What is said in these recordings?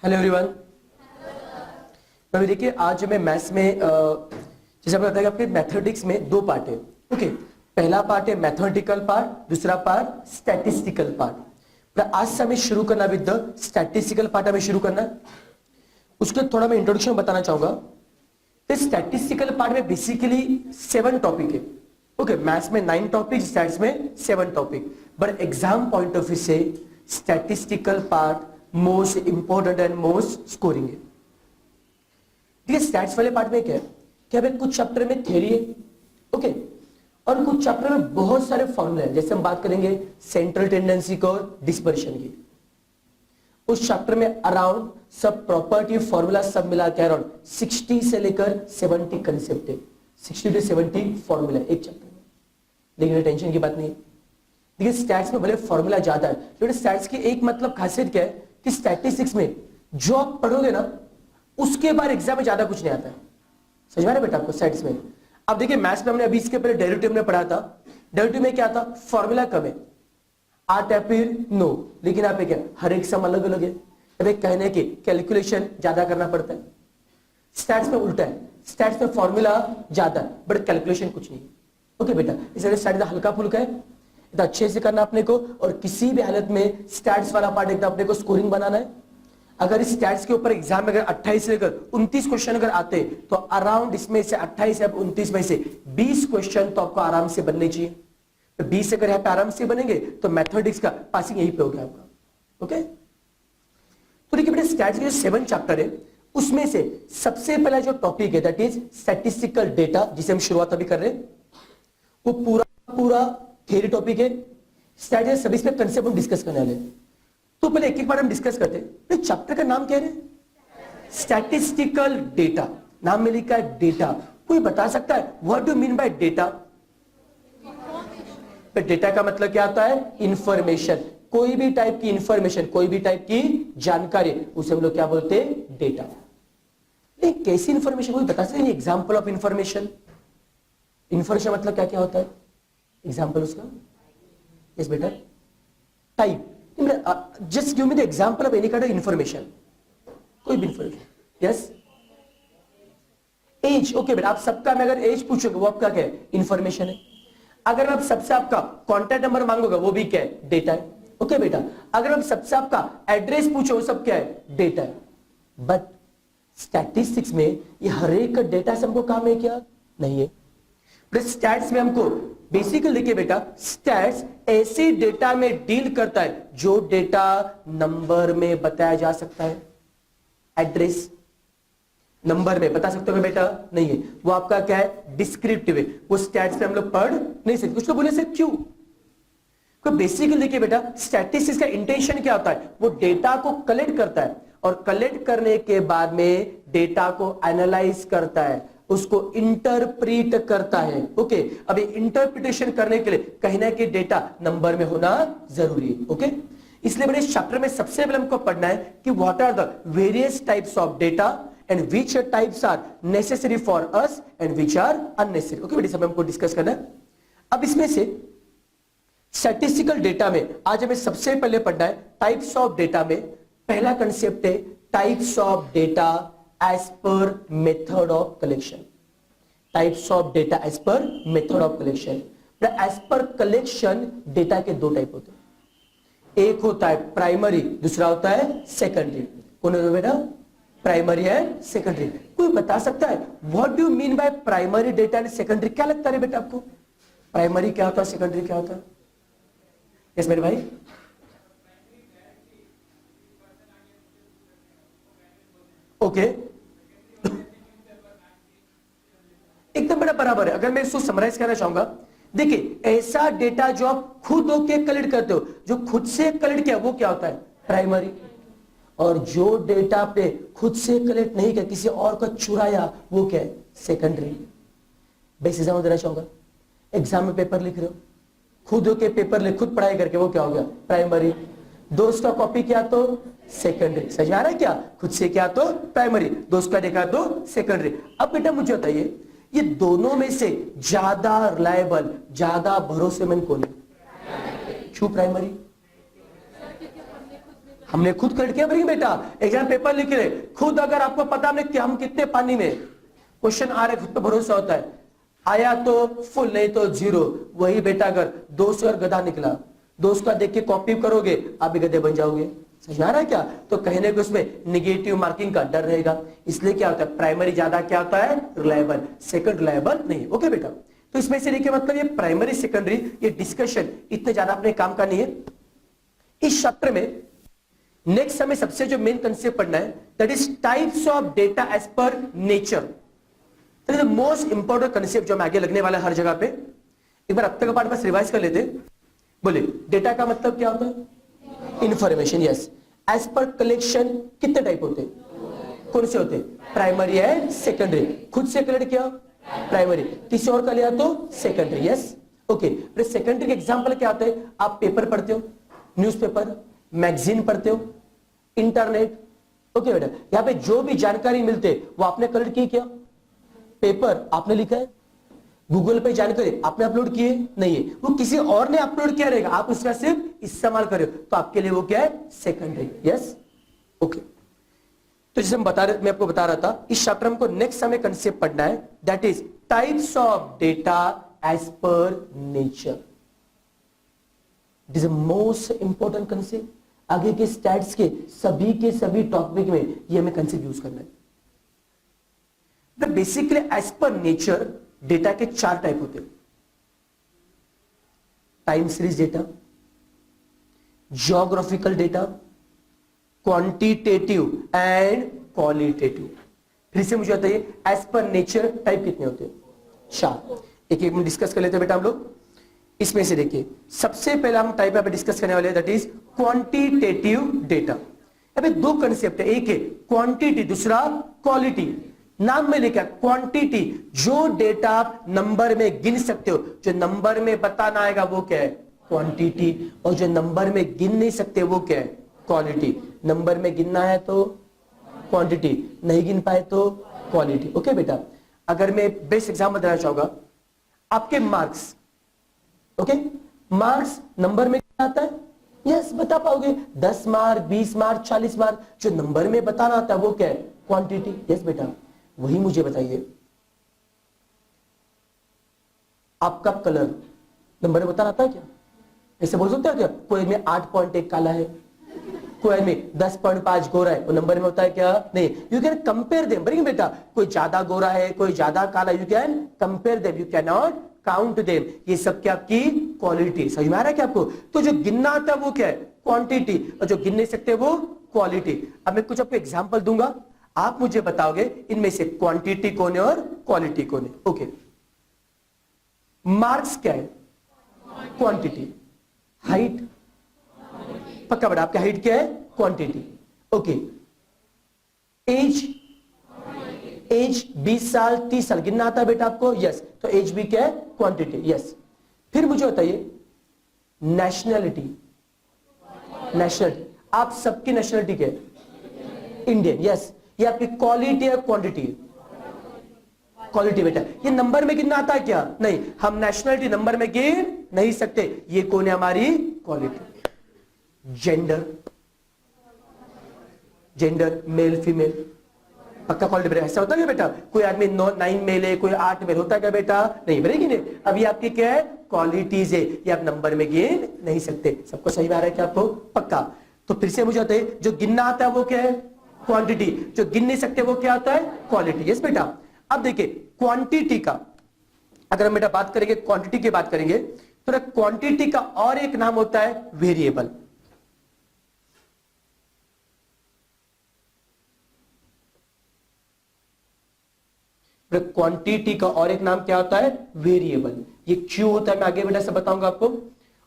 Hello everyone. अभी देखिए आज मैं मैथ्स में जैसे आपको बताया आपके मैथमेटिक्स में दो पार्ट है। ओके, पहला पार्ट है मैथमेटिकल पार्ट, दूसरा पार्ट स्टैटिस्टिकल पार्ट। आज से हमें शुरू करना विद द स्टैटिस्टिकल पार्ट हमें शुरू करना है। उसके थोड़ा मैं इंट्रोडक्शन बताना चाहूंगा। तो स्टैटिस्टिकल पार्ट में बेसिकली 7 टॉपिक है। ओके, मैथ्स में 9 टॉपिक, स्टैट्स में 7 topic, but exam point of view से statistical part most important and most scoring है। ठीक है, स्टैट्स वाले पार्ट में क्या है कि हमें कुछ चैप्टर में थ्योरी है, ओके, और कुछ चैप्टर में बहुत सारे फॉर्मूले हैं। जैसे हम बात करेंगे सेंट्रल टेंडेंसी को और डिस्पर्शन की, उस चैप्टर में अराउंड सब प्रॉपर्टी फॉर्मूला सब मिला के अराउंड 60 से लेकर 70 कंसेप्ट है। 60 to 70 फॉर्मूला एक चैप्टर में, लेकिन टेंशन की बात नहीं है। देखिए स्टैट्स में भले फॉर्मूला ज्यादा है, लेकिन स्टैट्स की एक मतलब खासियत क्या है कि स्टैटिस्टिक्स में जो आप पढ़ोगे ना उसके बाद एग्जाम में ज्यादा कुछ नहीं आता है। समझ में आ रहा है बेटा आपको स्टैट्स में? अब देखिए मैथ्स में हमने अभी इसके पहले डेरिवेटिव में पढ़ा था। डेरिवेटिव में क्या था, फॉर्मूला कम है, आठ या फिर नो, लेकिन यहाँ पे क्या हर एक सम अलग अलग है। अरे कहने की कैलकुलेशन ज्यादा करना पड़ता है। स्टैट्स में उल्टा है, स्टैट्स में फॉर्मूला ज्यादा है बट कैलकुलेशन कुछ नहीं है। ओके बेटा, इसलिए स्टैट्स हल्का फुल्का है, तो अच्छे से करना अपने को। और किसी भी हालत में स्टैट्स वाला पार्ट एकदम अपने को स्कोरिंग बनाना है। अगर इस स्टैट्स के ऊपर एग्जाम में अगर 28 से लेकर 29 क्वेश्चन अगर आते तो अराउंड इसमें से 28 या 29 में से 20 क्वेश्चन तो आपको आराम से बनने चाहिए। तो 20 अगर यहाँ पे आराम से बनेंगे तो मैथमेटिक्स का पासिंग यहीं पे हो गया आपका। ओके, तो देखिए बेटा स्टैट्स के जो 7 चैप्टर है उसमें से सबसे पहला जो टॉपिक है दैट इज स्टैटिस्टिकल डेटा, जिसे हम शुरुआत अभी कर रहे हैं। वो पूरा थ्योरी टॉपिक है। स्टैटिस्टिक्स सभी इसमें कंसेप्ट हम डिस्कस करने वाले हैं। तो पहले एक एक बार हम डिस्कस करते हैं। चैप्टर का नाम क्या है? Statistical data. नाम में लिखा है डेटा। कोई बता सकता है what do mean by data? Data का मतलब क्या होता है? इंफॉर्मेशन। कोई भी टाइप की इंफॉर्मेशन, कोई भी टाइप की जानकारी, उसे हम लोग क्या बोलते हैं? डेटा। कैसी इंफॉर्मेशन कोई बता सकते हैं? Example of information. इंफॉर्मेशन मतलब क्या क्या होता है? एग्जाम्पल उसका? यस बेटा, type. Just give me the example of any kind of information. कोई भी इंफॉर्मेशन। Yes, as. ओके बेटा, आप सबका मैं अगर एज पूछोगे वो आपका क्या है? इंफॉर्मेशन है। अगर आप सबसे आपका कॉन्टैक्ट नंबर मांगोगे वो भी क्या है? डेटा है। ओके बेटा, अगर आप सबसे आपका एड्रेस पूछो वो सब क्या है? डेटा है। बट स्टैटिस्टिक्स में ये हर एक का डेटा से हमको काम है क्या? नहीं है। स्टैट्स में हमको बेसिकली देखिए बेटा, स्टैट्स ऐसे डेटा में डील करता है जो डेटा नंबर में बताया जा सकता है। एड्रेस नंबर में बता सकते हो बेटा? नहीं है। वो आपका क्या है? डिस्क्रिप्टिव है। वो स्टैट्स में हम लोग पढ़ नहीं सकते। कुछ तो बोले से क्यों? बेसिकली देखिए बेटा, स्टैटिस्टिक्स का इंटेंशन क्या होता है? वो डेटा को कलेक्ट करता है और कलेक्ट करने के बाद में डेटा को एनालाइज करता है, उसको इंटरप्रीट करता है। ओके, अभी इंटरप्रिटेशन करने के लिए कहीं ना कहीं डेटा नंबर में होना जरूरी है। ओके, इसलिए बड़े चैप्टर में सबसे पहले हमको पढ़ना है कि what are the various types of data and which types are necessary for us and which are unnecessary. Okay बेटा, सब हमको डिस्कस करना है। अब इसमें से स्टैटिस्टिकल डेटा में आज हमें सबसे पहले पढ़ना है टाइप्स ऑफ डेटा में पहला कंसेप्ट है types of data as per method of collection. Types of data as per method of collection. As per collection data के 2 टाइप होते हैं। एक होता है प्राइमरी, दूसरा होता है सेकेंडरी। कौन है बेटा? प्राइमरी है, सेकेंडरी। कोई बता सकता है what do you mean by primary data and secondary? क्या लगता है बेटा आपको? प्राइमरी क्या होता है, सेकेंडरी क्या होता है? यस मेरे भाई। ओके, एकदम बड़ा बराबर है। अगर मैं इसको समराइज करना चाहूंगा, देखिए ऐसा डेटा जो आप खुद होके कलेक्ट करते हो, जो खुद से कलेक्ट किया, वो क्या होता है? प्राइमरी। और जो डेटा आपने खुद से कलेक्ट नहीं किया, किसी और का चुराया, वो क्या है? सेकेंडरी। बेसिक एग्जाम्पल देना चाहूंगा। एग्जाम में पेपर लिख रहे हो, खुद होके पेपर लिख, खुद पढ़ाई करके, वो क्या हो गया? प्राइमरी। दोस्त का कॉपी किया तो सेकेंडरी। समझ आ रहा है क्या? खुद से क्या तो प्राइमरी, दोस्त का देखा तो सेकेंडरी। अब बेटा मुझे बताइए ये दोनों में से ज्यादा रिलायबल, ज्यादा भरोसेमंद कौन है? क्यों प्राइमरी? हमने खुद कलेक्ट किया बेटा, एग्जाम पेपर लिख रहे खुद, अगर आपको पता हमने कि हम कितने पानी में, क्वेश्चन आ रहे खुद पे भरोसा होता है, आया तो फुल नहीं तो जीरो, वही बेटा अगर दोस्त और गधा निकला, दोस्त का देख के कॉपी करोगे आप भी गधे बन जाओगे। समझ में आ रहा है क्या? तो कहने को उसमें निगेटिव मार्किंग का डर रहेगा, इसलिए क्या होता है प्राइमरी ज्यादा क्या होता है रिलायबल, सेकंड रिलायबल नहीं। ओके बेटा, तो इसमें से देखिए मतलब ये प्राइमरी सेकेंडरी ये डिस्कशन इतने ज्यादा अपने काम का नहीं है। इस चैप्टर में नेक्स्ट हमें सबसे जो मेन कंसेप्ट पढ़ना है that is types of data as per nature. That is the most important concept जो हमें आगे लगने वाला है हर जगह पे। एक बार अब तक का पार्ट बस रिवाइज कर लेते। बोले डेटा का मतलब क्या होता है? Information. Yes, as per collection कितने टाइप होते हैं? कौन से होते हैं? Primary and secondary. खुद से कलेक्ट किया प्राइमरी, किसी और का लिया तो सेकेंडरी। यस ओके, फिर सेकेंडरी के एग्जांपल क्या होते हैं? आप पेपर पढ़ते हो, न्यूज़पेपर, मैगजीन पढ़ते हो, इंटरनेट। ओके बेटा, यहां पे जो भी जानकारी मिलते वो आपने कलेक्ट की क्या? पेपर आपने लिखा है, गूगल पे जानकारी आपने अपलोड किए नहीं है, वो किसी और ने अपलोड किया रहेगा, आप उसका सिर्फ इस्तेमाल कर रहे हो, तो आपके लिए वो क्या है? सेकेंडरी। यस ओके, तो जैसे मैं आपको बता रहा था इस चैप्टर हमको नेक्स्ट हमें कंसेप्ट पढ़ना है that is types of data as per nature. It is most important concept. आगे के स्टैट्स के सभी टॉपिक में ये हमें कंसेप्ट यूज करना है। Basically as per nature data के 4 टाइप होते हैं। Time series data, geographical data, quantitative and qualitative. फिर से मुझे बताइए एज पर नेचर टाइप कितने होते हैं? 4। एक एक में डिस्कस कर लेते हैं बेटा हम लोग। इसमें से देखिए सबसे पहला हम टाइप पे डिस्कस करने वाले दैट इज क्वांटिटेटिव डेटा। अबे 2 कंसेप्ट है, एक है क्वांटिटी, दूसरा क्वालिटी। नाम में लिखा क्वांटिटी, जो डेटा आप नंबर में गिन सकते हो, जो नंबर में बताना आएगा वो क्या है? क्वांटिटी। और जो नंबर में गिन नहीं सकते वो क्या है? क्वालिटी। नंबर में गिनना है तो क्वांटिटी, नहीं गिन पाए तो क्वालिटी। ओके बेटा, अगर मैं बेस्ट एग्जाम्पल देना चाहूंगा, आपके मार्क्स, ओके मार्क्स नंबर में क्या आता है? यस बता पाओगे, 10 मार्क, 20 मार्क, 40 मार्क, जो नंबर में बताना आता है वो क्या है? क्वांटिटी। यस बेटा, वही मुझे बताइए आपका कलर नंबर में बताना आता है क्या? ऐसे बोल सकते हो क्या? कोई में 8.1 काला है, कोई में 10.5 गोरा है, वो नंबर में होता है क्या? नहीं। You can compare them. बड़ी बेटा, कोई ज्यादा गोरा है, कोई ज्यादा काला, you can compare them, you can not count them. ये सब क्या आपकी क्वालिटी। समझ में आ रहा है क्या आपको? तो जो गिनना आता है वो क्या है? क्वांटिटी, और जो गिन नहीं सकते वो क्वालिटी। अब मैं कुछ आपको एग्जांपल दूंगा, आप मुझे बताओगे इनमें से क्वांटिटी कौन है और क्वालिटी कौन है। ओके, मार्क्स क्या है? क्वांटिटी। हाइट, पक्का बेटा आपका हाइट क्या है? क्वांटिटी। ओके, एज, एज 20 साल 30 साल गिनना आता है बेटा आपको? यस, तो एज भी क्या है? क्वांटिटी। यस, फिर मुझे बताइए नेशनैलिटी। नेशनलिटी, आप सबकी नेशनलिटी क्या है? इंडियन। यस, ये आपकी क्वालिटी है क्वांटिटी? क्वालिटी बेटा। ये नंबर में गिनना आता है क्या? नहीं, हम नेशनलिटी नंबर में गिन नहीं सकते, ये कौन है? हमारी quality. Gender, gender male female, पक्का क्वालिटी बेटा। ऐसा होता है क्या बेटा? कोई आदमी 9 मेल है, कोई 8 मेल, होता है क्या बेटा? नहीं बनेगी नहीं। अब ये आपकी क्या है? क्वालिटीज है, ये आप नंबर में गिन नहीं सकते। सबको सही में आ रहा है क्या आपको? पक्का। तो फिर से मुझे बताइए जो गिनना आता है वो क्या है? क्वांटिटी। जो गिन नहीं सकते वो क्या होता है? क्वालिटी। यस बेटा, अब देखिए क्वांटिटी का अगर हम बेटा बात करेंगे, क्वांटिटी की बात करेंगे, तो क्वांटिटी का और एक नाम होता है वेरिएबल। क्वांटिटी का और एक नाम क्या होता है? वेरिएबल। ये क्यों होता है मैं आगे बेटा से बताऊंगा आपको।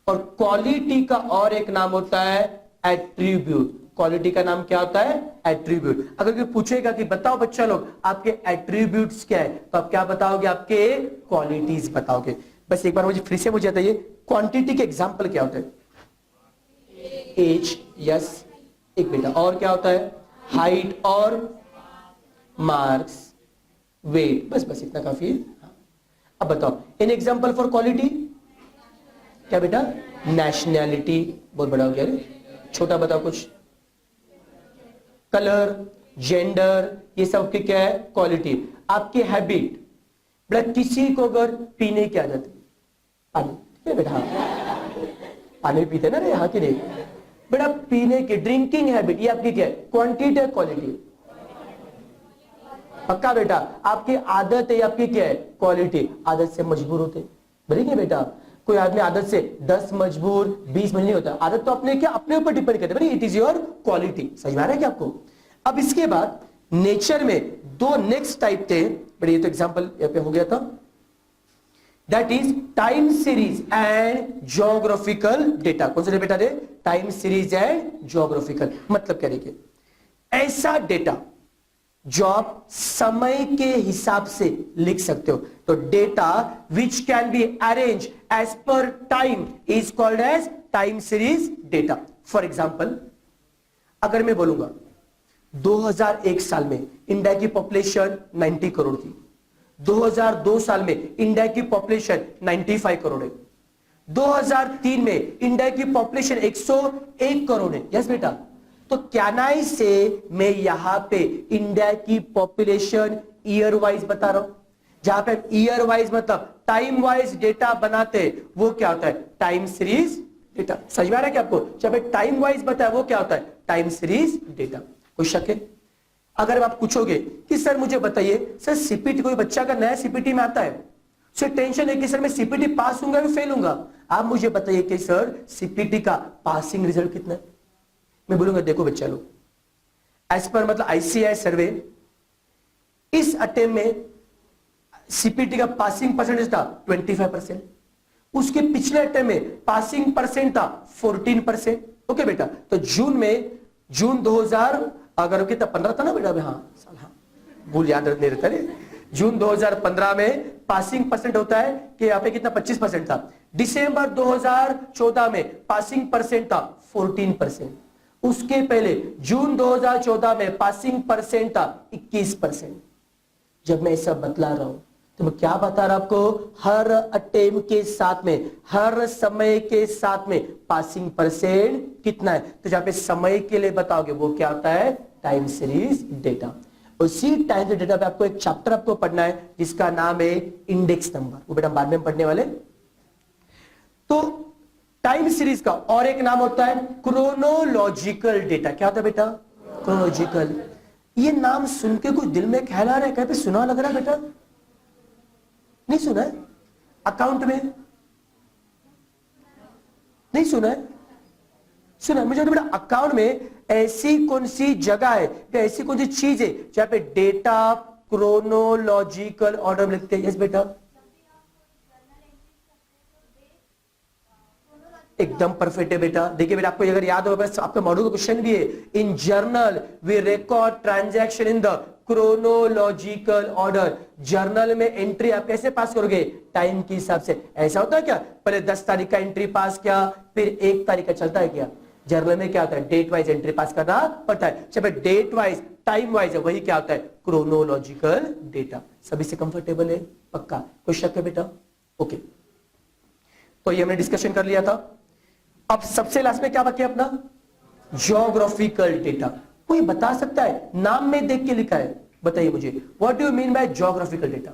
और क्वालिटी का और एक नाम होता है एट्रीब्यूट। क्वालिटी का नाम क्या होता है? एट्रीब्यूट। अगर कोई पूछेगा कि बताओ बच्चा लोग आपके एट्रीब्यूट्स क्या है, तो आप क्या बताओगे? आपके क्वालिटीज बताओगे। बस एक बार मुझे फिर से मुझे बताइए क्वांटिटी के एग्जांपल क्या होते हैं? एज, यस एक बेटा, और क्या होता है? हाइट और मार्क्स, वेट। बस बस इतना काफी है। अब बताओ इन एग्जांपल फॉर क्वालिटी क्या बेटा? नेशनैलिटी। बहुत बड़ा हो गया रे, छोटा बताओ कुछ। कलर, जेंडर, ये सब की क्या है? क्वालिटी। आपकी हैबिट, बेटा किसी को अगर पीने की आदत है, पानी, ठीक है बेटा, पानी पीते ना रे, हाँ कि नहीं बेटा? पीने की ड्रिंकिंग हैबिट, ये आपकी क्या है? क्वांटिटी है क्वालिटी? पक्का बेटा? आपकी आदत है, आपकी क्या है? क्वालिटी। आदत से मजबूर होते, बड़ी क्या बेटा? कोई आदमी आदत से 10 मजबूर 20 में नहीं होता। आदत तो अपने क्या, अपने ऊपर डिपेंड करती है। It is your quality. समझ में आ रहा है क्या आपको? अब इसके बाद नेचर में दो नेक्स्ट टाइप थे, बट ये तो एग्जांपल यहां पे हो गया था। That is time series and geographical data. कौन से बेटा थे? Time series and geographical. मतलब क्या देखिए, ऐसा डेटा जो आप समय के हिसाब से लिख सकते हो। तो data which can be arrange as per time is called as time series data. For example, अगर मैं बोलूंगा 2001 साल में इंडिया की पॉपुलेशन 90 करोड़ थी, 2002 साल में इंडिया की पॉपुलेशन 95 करोड़ है, 2003 में इंडिया की पॉपुलेशन 101 करोड़ है। यस बेटा? तो कैनाई से मैं यहां पे इंडिया की पॉपुलेशन ईयर वाइज बता रहा हूं। जहां पे ईयर वाइज मतलब टाइम वाइज डेटा बनाते, वो क्या होता है? Time series data. समझ में आ रहा है क्या आपको? जब टाइम वाइज बताया, वो क्या होता है? Time series data. कोई शक है? अगर आप पूछोगे कि सर मुझे बताइए, सर सीपीटी, कोई बच्चा का नया सीपीटी में आता है, उसे टेंशन है कि सर मैं सीपीटी पास होऊंगा या फेल होऊंगा। आप मुझे बताइए कि सर सीपीटी का पासिंग रिजल्ट कितना है? मैं बोलूंगा देखो बच्चा लोग, एज पर मतलब आईसीआई सर्वे, इस अटेम्प्ट में सीपीटी का पासिंग परसेंटेज था 25%। उसके पिछले अटेम्प्ट में पासिंग परसेंट था 14%। ओके बेटा? तो जून 2000 अगर कितना 15 था ना बेटा? हाँ साल, हाँ भूल याद नहीं रहता रे। जून 2015 में पासिंग परसेंट होता है कि यहाँ पे कितना 25% था। दिसंबर 2014 में पासिंग परसेंट था 14%। उसके पहले जून 2014 में पासिंग परसेंट था 21%। जब मैं सब बतला रहा हूं तो मैं क्या बता रहा आपको? हर अटेम्प्ट के साथ में, हर समय के साथ में पासिंग परसेंट कितना है। तो जहां पे समय के लिए बताओगे वो क्या होता है? Time series data. उसी टाइम सीरीज डेटा पे आपको एक चैप्टर आपको पढ़ना है जिसका नाम है इंडेक्स नंबर। वो बेटा बाद में पढ़ने वाले। तो टाइम सीरीज का और एक नाम होता है क्रोनोलॉजिकल डेटा। क्या होता है बेटा? क्रोनोलॉजिकल। ये नाम सुन के कुछ दिल में ख्याल आ रहा है? कहते सुना लग रहा है बेटा? नहीं सुना है? अकाउंट में नहीं सुना है? सुना मुझे बेटा? अकाउंट में ऐसी कौन सी जगह है, ऐसी कौन सी चीज है जहां पे डेटा क्रोनोलॉजिकल ऑर्डर में लिखते हैं? यस बेटा? एकदम परफेक्ट है बेटा। देखिए बेटा, आपको अगर याद होगा, आपका मॉड्यूल का क्वेश्चन भी है, in journal we record transaction in the chronological order. Journal में एंट्री आप कैसे पास करोगे? टाइम के हिसाब से। ऐसा होता है क्या पहले 10 तारीख का एंट्री पास किया, फिर 1 तारीख का चलता है क्या? जर्नल में क्या होता है? डेट वाइज एंट्री पास करना पड़ता है। जब डेट वाइज टाइम वाइज है, वही क्या होता है? Chronological data. सभी से कंफर्टेबल है? पक्का? कोई शक है बेटा? ओके, तो ये हमने डिस्कशन कर लिया था। अब सबसे लास्ट में क्या बाकी है अपना? Geographical data. कोई बता सकता है? नाम में देख के लिखा है, बताइए मुझे, what do you mean by geographical data?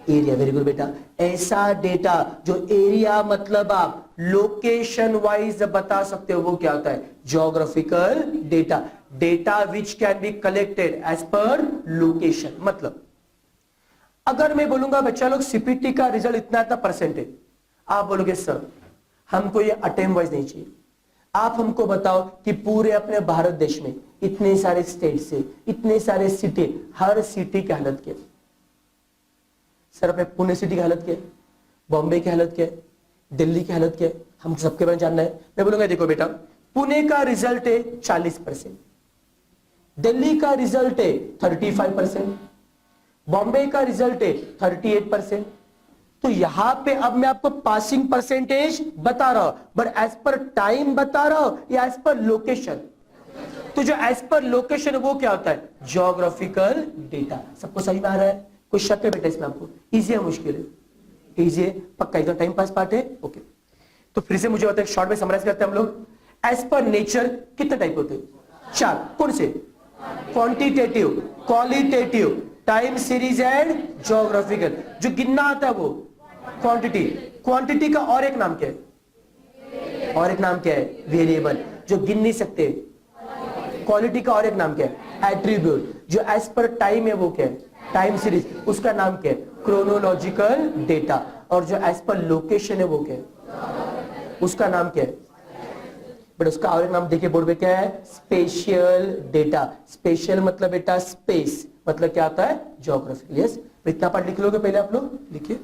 Area. Very good बेटा। ऐसा डेटा जो एरिया मतलब आप लोकेशन वाइज बता सकते हो, वो क्या होता है? Geographical data. Data which can be collected as per location. मतलब अगर मैं बोलूंगा बच्चा लोग सीपीटी का रिजल्ट इतना इतना परसेंट है, आप बोलोगे सर हमको ये अटेम्प्ट वाइज नहीं चाहिए, आप हमको बताओ कि पूरे अपने भारत देश में इतने सारे स्टेट से इतने सारे सिटी, हर सिटी की हालत क्या है? सर अपने पुणे सिटी की हालत क्या है, बॉम्बे की हालत क्या है, दिल्ली की हालत क्या है, हम सबके बारे में जानना है। मैं बोलूंगा देखो बेटा, पुणे का रिजल्ट है 40%, दिल्ली का रिजल्ट है 35%, बॉम्बे का रिजल्ट है 38%। तो यहां पे अब मैं आपको पासिंग परसेंटेज बता रहा हूं, बट एज पर टाइम बता रहा हूं या एज पर लोकेशन? तो जो एज पर लोकेशन है वो क्या होता है? Geographical data. सबको समझ में आ रहा है? कोई शक है बेटा इसमें? आपको इजी है मुश्किल है? इजी है पक्का, एकदम टाइम पास पार्ट है। ओके, तो फिर से मुझे बताया, शॉर्ट में समराइज करते हैं हम लोग। एज पर नेचर कितने टाइप होते हैं? चार कौन से? Quantitative, qualitative, time series and geographical. जो गिनना आता है वो क्वांटिटी। क्वांटिटी का और एक नाम क्या है? और एक नाम क्या है? वेरिएबल। जो गिन नहीं सकते। क्वालिटी का और एक नाम क्या है? एट्रीब्यूट। जो एज पर टाइम है वो क्या है? Time series. उसका नाम क्या है? Chronological data. और जो एज पर लोकेशन है वो क्या है? उसका नाम क्या है? बट उसका और एक नाम देखिए बोर्ड पे क्या है? Special data. स्पेशियल मतलब बेटा स्पेस, मतलब क्या आता है? ज्योग्राफिकल। यस, इतना पार्ट लिख लोगे पहले आप लोग, लिखिए।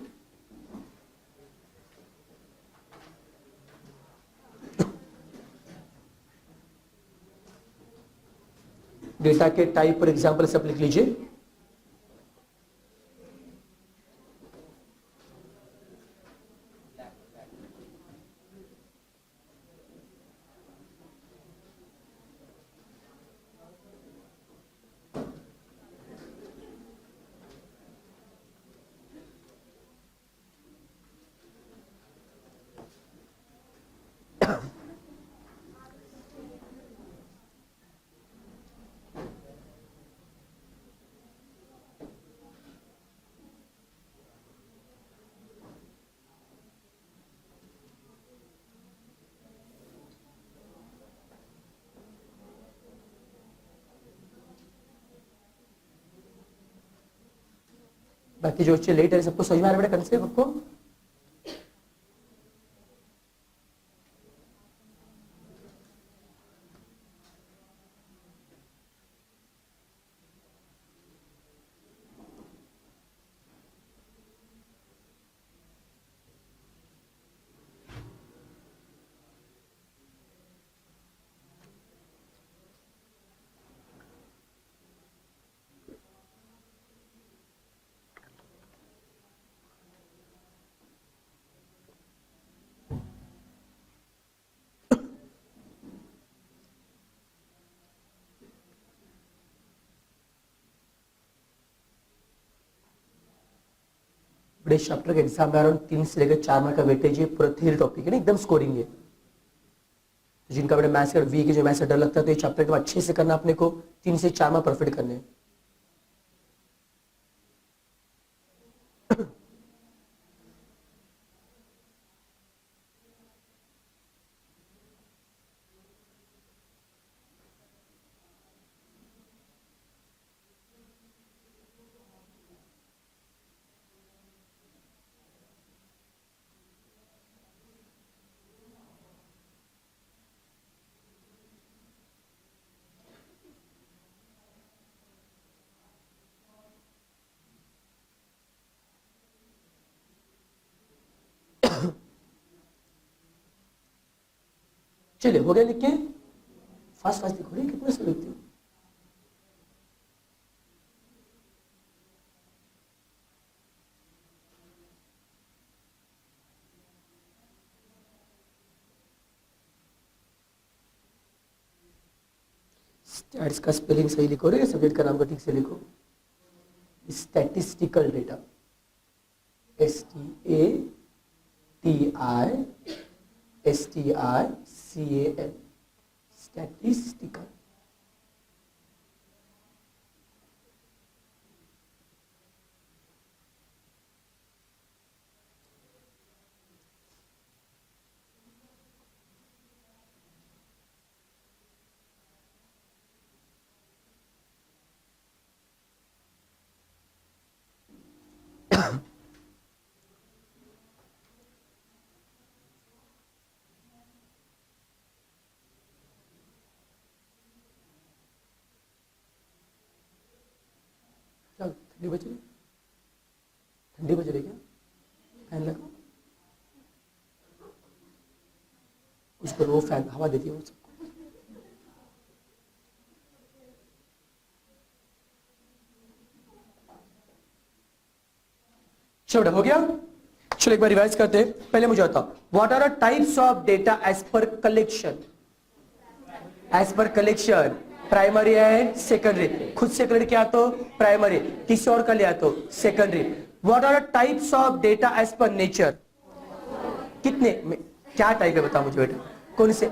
डेटा के टाइप और एग्जांपल सब लिख लीजिए। बाकी जो बच्चे लेट है सबको समझ में आ रहा है बेटा कंसेप्ट आपको? बड़े चैप्टर के एग्जाम में अराउंड 3 से लेकर 4 मार्क का वेटेज है। पूरा थ्योरी टॉपिक है ना, एकदम स्कोरिंग है। तो जिनका बड़े मैथ्स का वीक है, जो मैथ्स से डर लगता है, तो ये चैप्टर को अच्छे से करना अपने को। 3 से 4 मार्क परफेक्ट करने हैं। चलिए हो गया लिख के? फास्ट फास्ट लिखो, कितने से लिखती हूँ? स्टैट्स का स्पेलिंग सही लिखो रे, सब्जेक्ट का नाम को ठीक से लिखो। Statistical data, STATISTICAL, statistical. ठंडी बज रही? ठंडी बज रही क्या? फैन लगाओ कुछ करो, वो फैन हवा देती है वो सबको। चलो हो गया। चलो एक बार रिवाइज करते हैं। पहले मुझे बताओ, what are the types of data as per collection? As per collection primary and secondary. खुद से कलेक्ट किया तो प्राइमरी, किसी और का लिया तो secondary. What are the types of data as per nature? कितने क्या टाइप है बताओ मुझे बेटा, कौन से?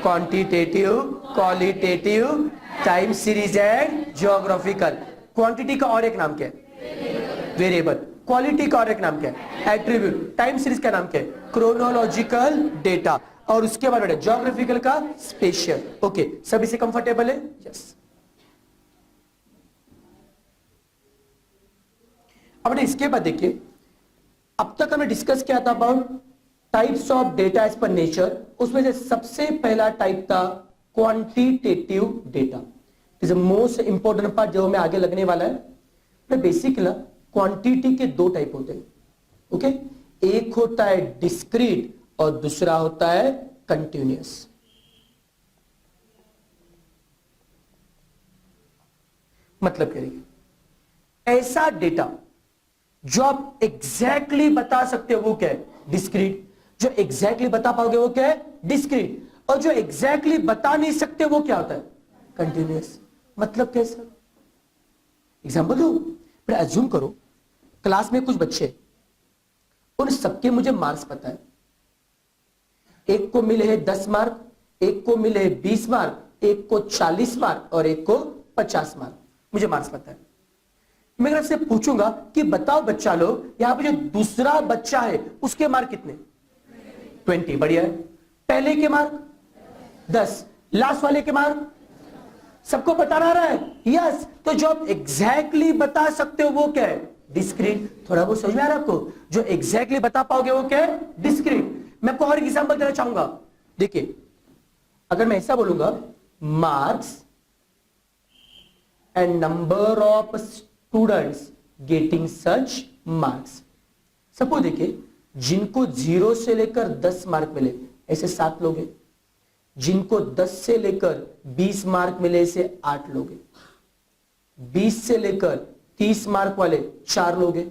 Quantitative, qualitative, time series and geographical. Quantity का और एक नाम क्या है? वेरिएबल। क्वालिटी का और एक नाम क्या है? एट्रीब्यूट। टाइम सीरीज का नाम क्या है? Chronological data. और उसके बाद ज्योग्राफिकल का स्पेशियल। ओके, सभी से कंफर्टेबल है? यस। अब इसके बाद देखिए, अब तक हमने डिस्कस किया था about types of data as per nature. उसमें से सबसे पहला टाइप था quantitative data. Is the most important part जो हमें आगे लगने वाला है। बेसिकली क्वांटिटी के दो टाइप होते हैं। ओके, एक होता है डिस्क्रीट और दूसरा होता है कंटिन्यूअस। मतलब करिए, ऐसा डेटा जो आप एग्जैक्टली बता सकते हो वो क्या है? डिस्क्रीट। जो एग्जैक्टली बता पाओगे वो क्या है? डिस्क्रीट। और जो एग्जैक्टली बता नहीं सकते वो क्या होता है? कंटिन्यूअस। मतलब कैसा? एग्जांपल दो। फिर अज्यूम करो क्लास में कुछ बच्चे, उन सबके मुझे मार्क्स पता है। एक को मिले हैं 10 मार्क, एक को मिले हैं 20 मार्क, एक को 40 मार्क और एक को 50 मार्क। मुझे मार्क्स पता है। मैं आपसे पूछूंगा कि बताओ बच्चा लोग, यहां पे जो दूसरा बच्चा है उसके मार्क कितने? 20। बढ़िया है। पहले के मार्क 10, लास्ट वाले के मार्क सबको बताना रहा है? यस। तो जो आप एग्जैक्टली बता सकते हो वो क्या है? डिस्क्रीट। थोड़ा वो समझ में आ रहा है आपको? जो एग्जैक्टली बता पाओगे वो क्या है? डिस्क्रीट। मैं आपको और एग्जांपल देना चाहूंगा। देखिए, अगर मैं ऐसा बोलूंगा marks and number of students getting such marks. Suppose देखिए, जिनको 0 से लेकर 10 मार्क मिले ऐसे 7 लोग हैं। जिनको 10 से लेकर 20 मार्क मिले ऐसे 8 लोग हैं। 20 से लेकर 30 मार्क वाले 4 लोग हैं।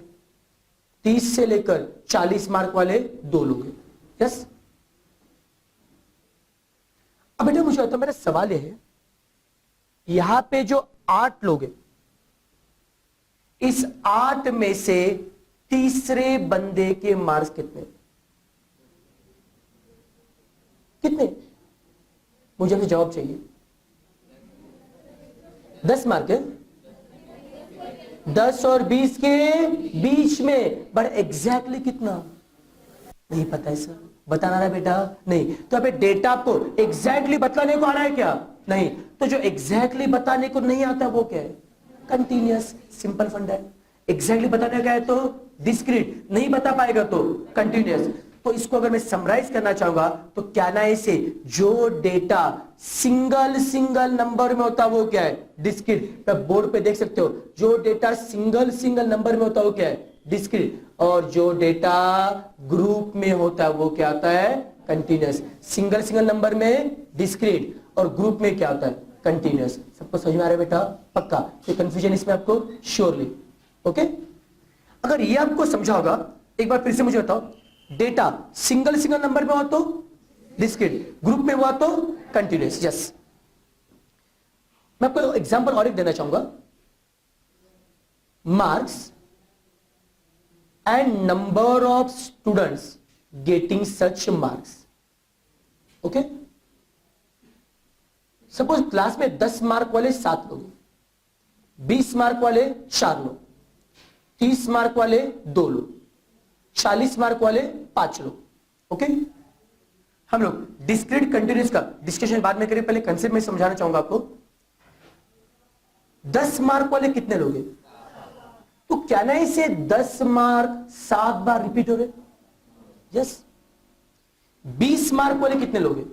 30 से लेकर 40 मार्क वाले 2 लोग हैं। यस। अब बेटा मुझे आता, मेरा सवाल यह है, यहां पे जो 8 लोग हैं, इस 8 में से तीसरे बंदे के मार्क्स कितने? कितने? मुझे आपसे जवाब चाहिए। 10 मार्क है। 10 और 20 के बीच में, बट एग्जैक्टली कितना नहीं पता है सर। बताना रहा बेटा? नहीं। तो अबे डेटा आपको एग्जैक्टली बताने को आ रहा है क्या? नहीं। तो जो एग्जैक्टली बताने को नहीं आता वो क्या है? कंटिन्यूअस। सिंपल फंडा है। एग्जैक्टली बताने का है तो डिस्क्रीट, नहीं बता पाएगा तो कंटिन्यूअस। तो इसको अगर मैं समराइज करना चाहूंगा तो क्या ना, इसे जो डेटा सिंगल नंबर में होता है वो क्या है? डिस्क्रीट। आप बोर्ड पे देख सकते हो, जो डेटा सिंगल नंबर में होता है वो क्या है? डिस्क्रीट। और जो डेटा ग्रुप में होता है वो क्या होता है? कंटिन्यूअस। सिंगल नंबर में डिस्क्रीट और ग्रुप में क्या होता है? कंटिन्यूअस। सबको समझ में आ रहा है बेटा? पक्का? तो कंफ्यूजन इसमें आपको श्योरली। ओके। अगर ये आपको समझा होगा, एक बार फिर से मुझे बताओ, डेटा सिंगल नंबर में हुआ तो डिस्क्रीट, ग्रुप में हुआ तो कंटिन्यूअस। यस। मैं आपको एग्जांपल और एक देना चाहूंगा। Marks and number of students getting such marks. Okay. Suppose class में 10 मार्क वाले 7 लोग, 20 मार्क वाले 4 लोग, 30 मार्क वाले 2 लोग, 40 मार्क वाले 5 लोग। ओके। हम लोग डिस्क्रीट कंटिन्यूअस का डिस्कशन बाद में करें, पहले कंसेप्ट में समझाना चाहूंगा आपको। 10 मार्क वाले कितने लोग हैं? तो क्या ना इसे 10 मार्क 7 बार रिपीट हो रहे? यस। 20 मार्क वाले कितने लोग हैं?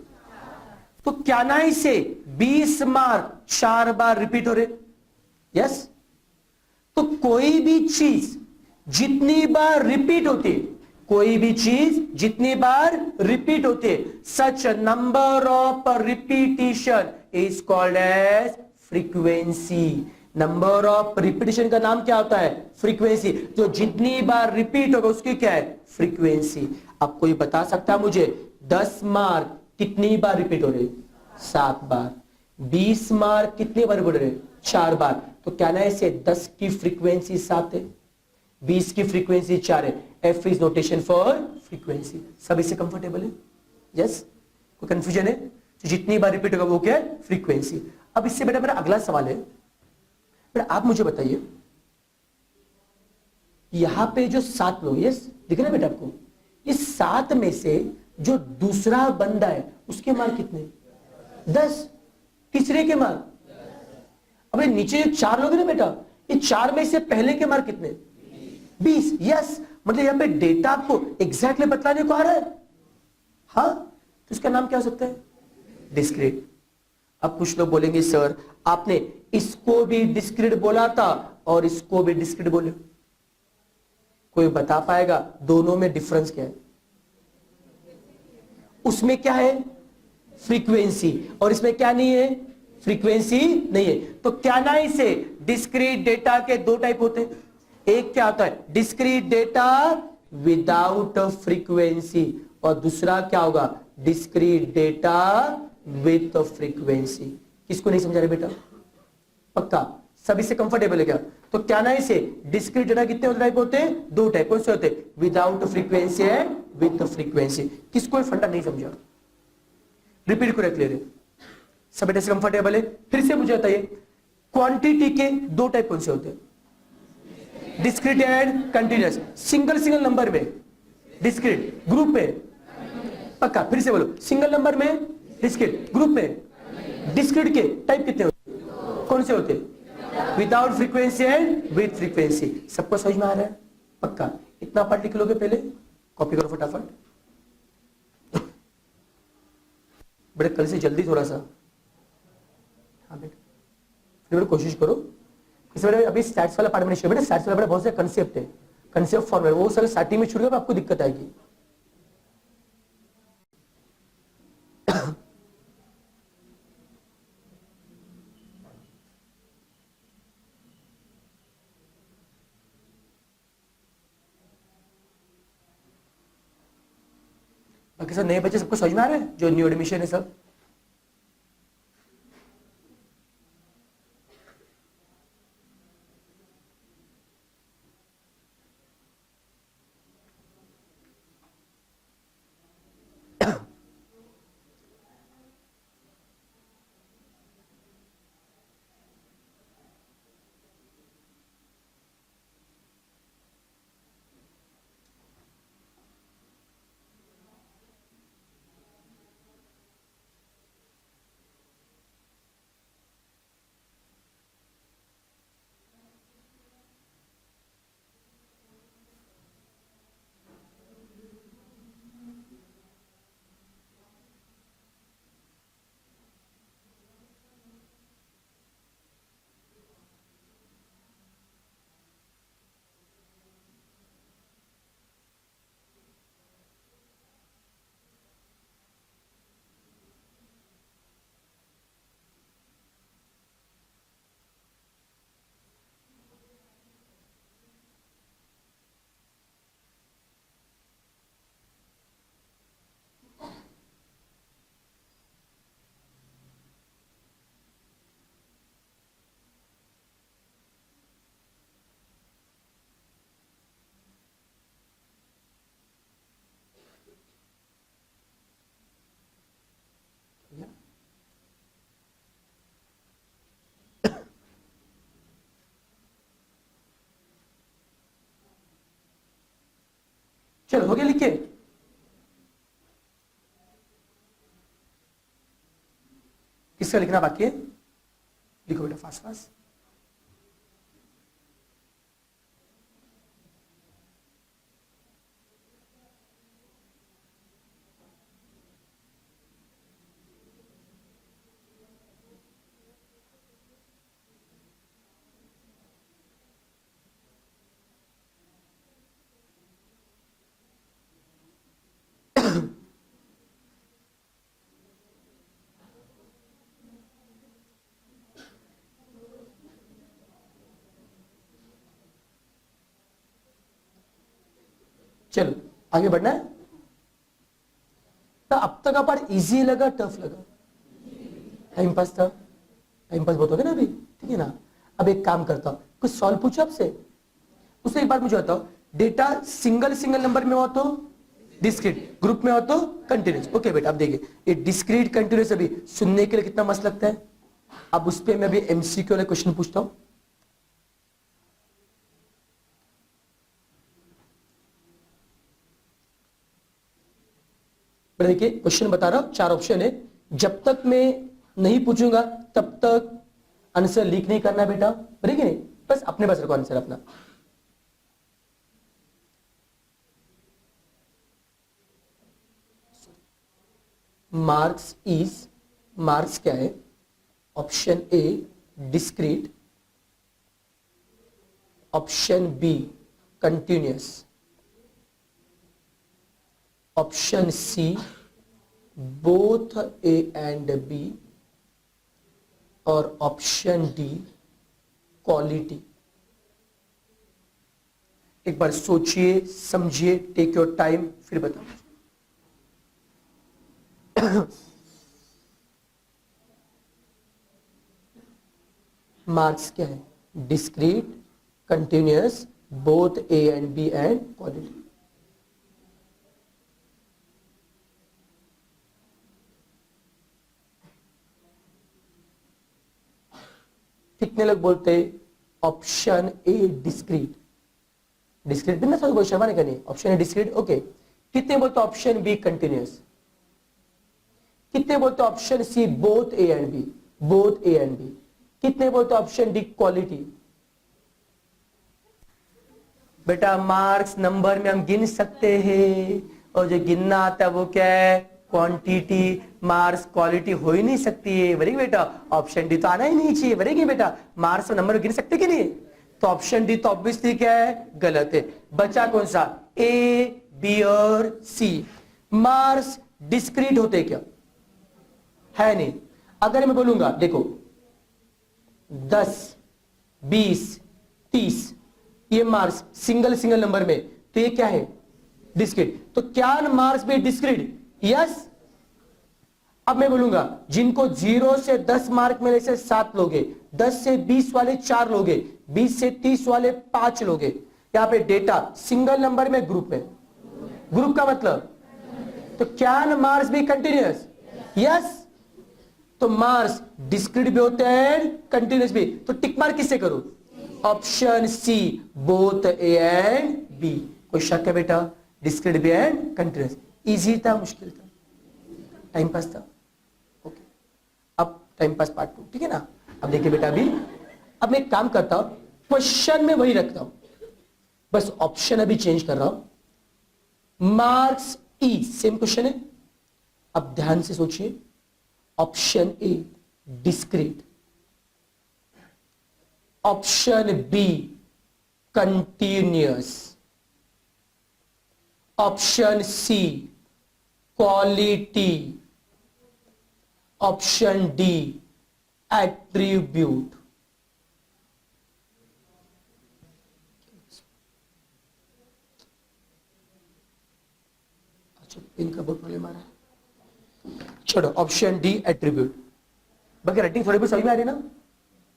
तो क्या ना इसे 20 मार्क 4 बार रिपीट हो रहे? यस। तो कोई भी चीज जितनी बार रिपीट होती है, कोई भी चीज जितनी बार रिपीट होती है, such number of repetition is called as frequency. Number of repetition का नाम क्या होता है? फ्रीक्वेंसी। जो जितनी बार रिपीट होगा उसकी क्या है? फ्रीक्वेंसी। अब कोई बता सकता है मुझे 10 मार्क कितनी बार रिपीट हो रहे? 7 बार। 20 मार्क कितनी बार रिपीट हो रहे? 4 बार। तो क्या ना इसे 10 की फ्रीक्वेंसी 7 है, 20 की फ्रीक्वेंसी 4 है। F is notation for frequency. सब इससे कंफर्टेबल है? यस। कोई कंफ्यूजन है? तो जितनी बार रिपीट होगा वो क्या है, फ्रीक्वेंसी। अब इससे बेटा मेरा अगला सवाल है, बेटा आप मुझे बताइए, यहां पे जो 7 लोग, ये दिख रहा है बेटा आपको, इस 7 में से जो दूसरा बंदा है उसके मार्क कितने, 10, तीसरे के मार्क, अब नीचे जो 4 लोग हैं ना बेटा, ये 4 में से पहले के मार्क कितने, 20। यस, मतलब यहां पे डेटा आपको एग्जैक्टली बतलाने को आ रहा है। हाँ, तो इसका नाम क्या हो सकता है, डिस्क्रीट। अब कुछ लोग बोलेंगे सर आपने इसको भी डिस्क्रीट बोला था और इसको भी डिस्क्रीट बोले, कोई बता पाएगा दोनों में डिफरेंस क्या है? उसमें क्या है, फ्रीक्वेंसी, और इसमें क्या नहीं है, फ्रीक्वेंसी नहीं है। तो क्या नहीं से डिस्क्रीट डेटा के 2 टाइप होते हैं, एक क्या होता है डिस्क्रीट डेटा विदाउट फ्रीक्वेंसी, और दूसरा क्या होगा डिस्क्रीट डेटा विथ फ्रीक्वेंसी। किसको नहीं समझा रहे बेटा, पक्का सभी से कंफर्टेबल है क्या? तो क्या ना इसे डिस्क्रीट डेटा कितने टाइप होते हैं, 2 टाइप। कौन से होते हैं, without frequency and with frequency. किसको फंडा नहीं समझा, रिपीट करें, क्लियर है, सब बेटा से कंफर्टेबल है? फिर से मुझे बताइए क्वांटिटी के 2 टाइप कौन से होते हैं, discrete and continuous. Single number में डिस्क्रीट, ग्रुप में पक्का, फिर से बोलो, सिंगल नंबर में डिस्क्रीट, ग्रुप में डिस्क्रीट के टाइप कितने होते हैं, कौन से होते हैं, without frequency and with frequency. सबको समझ में आ रहा है, पक्का? इतना पार्ट लिख लोगे, पहले कॉपी करो फटाफट, बेटा कल से जल्दी थोड़ा सा। हाँ बेटा, फिर कोशिश करो। अभी स्टैट्स वाला पार्ट में बेटा, स्टैट्स वाला बहुत सारे कंसेप्ट है, कंसेप्ट फॉर्मूला, वो सारे स्टार्टिंग में छूट गया, आपको दिक्कत आएगी। बाकी सब नए बच्चे सबको समझ में आ रहे हैं, जो न्यू एडमिशन है सब? चलो हो गया, लिखे? किसका लिखना बाकी है, लिखो बेटा फास्ट फास्ट। चलो आगे बढ़ना है। तो अब तक का पार्ट इजी लगा, टफ लगा? टाइम पास था, टाइम पास बहुत हो गया ना अभी, ठीक है ना? अब एक काम करता हूं, कुछ सॉल्व पूछो आपसे, उससे एक बार मुझे बताओ, डेटा सिंगल नंबर में हो तो डिस्क्रीट, ग्रुप में हो तो कंटिन्यूस। ओके बेटा, अब देखिए ये डिस्क्रीट कंटिन्यूस अभी सुनने के लिए कितना मस्त लगता है। अब उस पर मैं अभी एमसीक्यू वाले क्वेश्चन पूछता हूं। देखिए क्वेश्चन बता रहा हूं, 4 ऑप्शन है। जब तक मैं नहीं पूछूंगा तब तक आंसर लीक नहीं करना बेटा, बराबर नहीं, बस अपने पास रखो आंसर अपना। मार्क्स क्या है? Option A discrete, option B continuous, option C both A and B, और ऑप्शन डी क्वालिटी। एक बार सोचिए, समझिए, टेक योर टाइम, फिर बताओ। मार्क्स क्या है? Discrete, continuous, both A and B and quality. कितने लोग बोलते ऑप्शन ए डिस्क्रीट? डिस्क्रीट भी ना, थोड़ा कोई शर्मा नहीं करनी, ऑप्शन ए डिस्क्रीट। ओके, कितने बोलते ऑप्शन बी कंटिन्यूअस? कितने बोलते option C both A and B? Both A and B. कितने बोलते ऑप्शन डी क्वालिटी? बेटा मार्क्स नंबर में हम गिन सकते हैं, और जो गिनना आता है वो क्या है? क्वांटिटी। मार्क्स क्वालिटी हो ही नहीं सकती है, वही बेटा ऑप्शन डी तो आना ही नहीं चाहिए, वही बेटा मार्क्स और नंबर गिन सकते कि नहीं? तो ऑप्शन डी तो ऑब्वियसली क्या है? गलत है। बचा कौन सा? ए, बी और सी। मार्क्स डिस्क्रीट होते क्या? है नहीं। अगर मैं बोलूंगा देखो 10, 20, 30 ये मार्क्स सिंगल नंबर में, तो ये क्या है? डिस्क्रीट। तो क्या मार्क्स भी डिस्क्रीट? यस। अब मैं बोलूंगा जिनको 0 से 10 मार्क मिले से 7 लोगे, 10 से 20 वाले 4 लोगे, 20 से 30 वाले 5 लोगे। यहां पे डेटा सिंगल नंबर में, ग्रुप में। ग्रुप का मतलब तो क्या मार्क्स भी कंटिन्यूअस? यस। तो मार्क्स डिस्क्रीट भी होते हैं, कंटिन्यूअस भी। तो टिक मार्क किससे करूं? Option C both A and B. कोई शक है बेटा? डिस्क्रीट भी एंड कंटिन्यूअस। इजी था, मुश्किल था, टाइम पास था? ओके, अब टाइम पास पार्ट 2, ठीक है ना? अब देखिए बेटा, अभी अब मैं एक काम करता हूं, क्वेश्चन में वही रखता हूं, बस ऑप्शन अभी चेंज कर रहा हूं। मार्क्स ई सेम क्वेश्चन है। अब ध्यान से सोचिए, option A discrete, option B continuous, option C quality, option D attribute. अच्छा, इनका बहुत प्रॉब्लम आ रहा है। छोड़ो, ऑप्शन डी एट्रीब्यूट। बाकी राइटिंग थोड़ी बहुत समझ में आ रही है ना?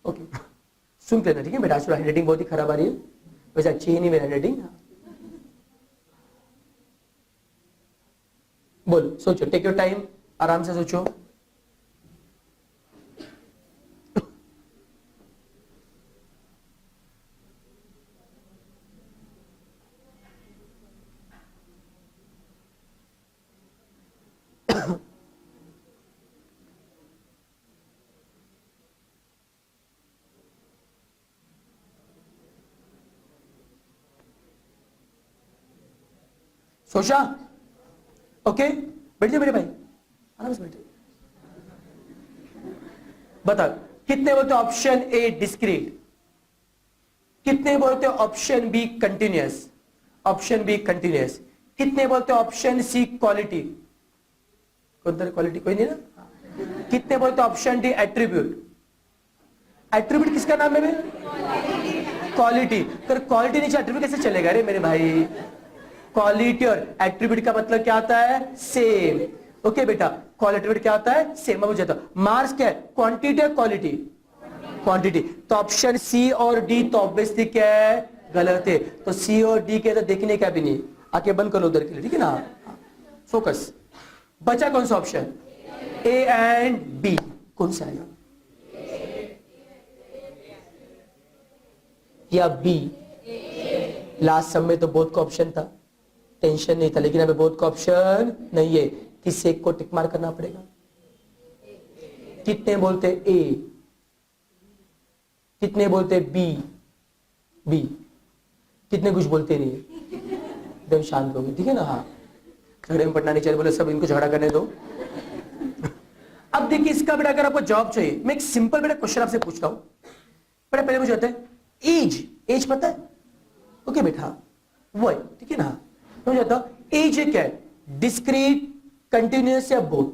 ओके, सुन लेना, ठीक है बेटा? आज हैंडराइटिंग बहुत ही खराब आ रही है, वैसे अच्छी ही नहीं मेरी हैंडराइटिंग। बोल, सोचो, टेक योर टाइम, आराम से सोचो। सोचा? ओके, बैठ जाओ मेरे भाई, आराम से बैठे। बता, कितने बोलते ऑप्शन ए डिस्क्रीट? कितने बोलते option B continuous? Option B continuous. कितने बोलते ऑप्शन सी क्वालिटी? क्वालिटी कोई नहीं ना? कितने बोलते ऑप्शन डी एट्रीब्यूट? एट्रीब्यूट किसका नाम है? क्वालिटी। तो क्वालिटी नीचे एट्रीब्यूट कैसे चलेगा रे मेरे भाई? क्वालिटी और एट्रीब्यूट का मतलब क्या होता है? सेम। ओके बेटा, क्वालिटी क्या होता है? सेम। अब जाता मार्क्स क्या है? क्वांटिटी है क्वालिटी? क्वांटिटी। तो ऑप्शन सी और डी तो ऑब्वियसली क्या है? गलत है। तो सी और डी के तो देखने का भी नहीं, आके बंद कर लो उधर के लिए, ठीक है ना? फोकस, बचा कौन सा ऑप्शन, ए एंड बी, कौन सा आएगा, या बी? लास्ट सब में तो बोथ का ऑप्शन था, टेंशन नहीं था, लेकिन अभी बोथ का ऑप्शन नहीं है, किसी एक को टिक मार करना पड़ेगा। कितने बोलते ए, कितने बोलते बी, बी, कितने कुछ बोलते नहीं, एकदम शांत हो गए, ठीक है ना। हाँ, झगड़े में पड़ना नहीं चाहिए, बोले सब इनको झगड़ा करने दो। अब देखिए इसका बेटा अगर आपको जवाब चाहिए, मैं एक सिंपल बेटा क्वेश्चन आपसे पूछता हूं बेटा, पहले मुझे बताए एज, एज पता है, ओके बेटा वो है, ठीक है ना। तो मुझे बताओ एज क्या है, डिस्क्रीट, कंटिन्यूअस या बोथ?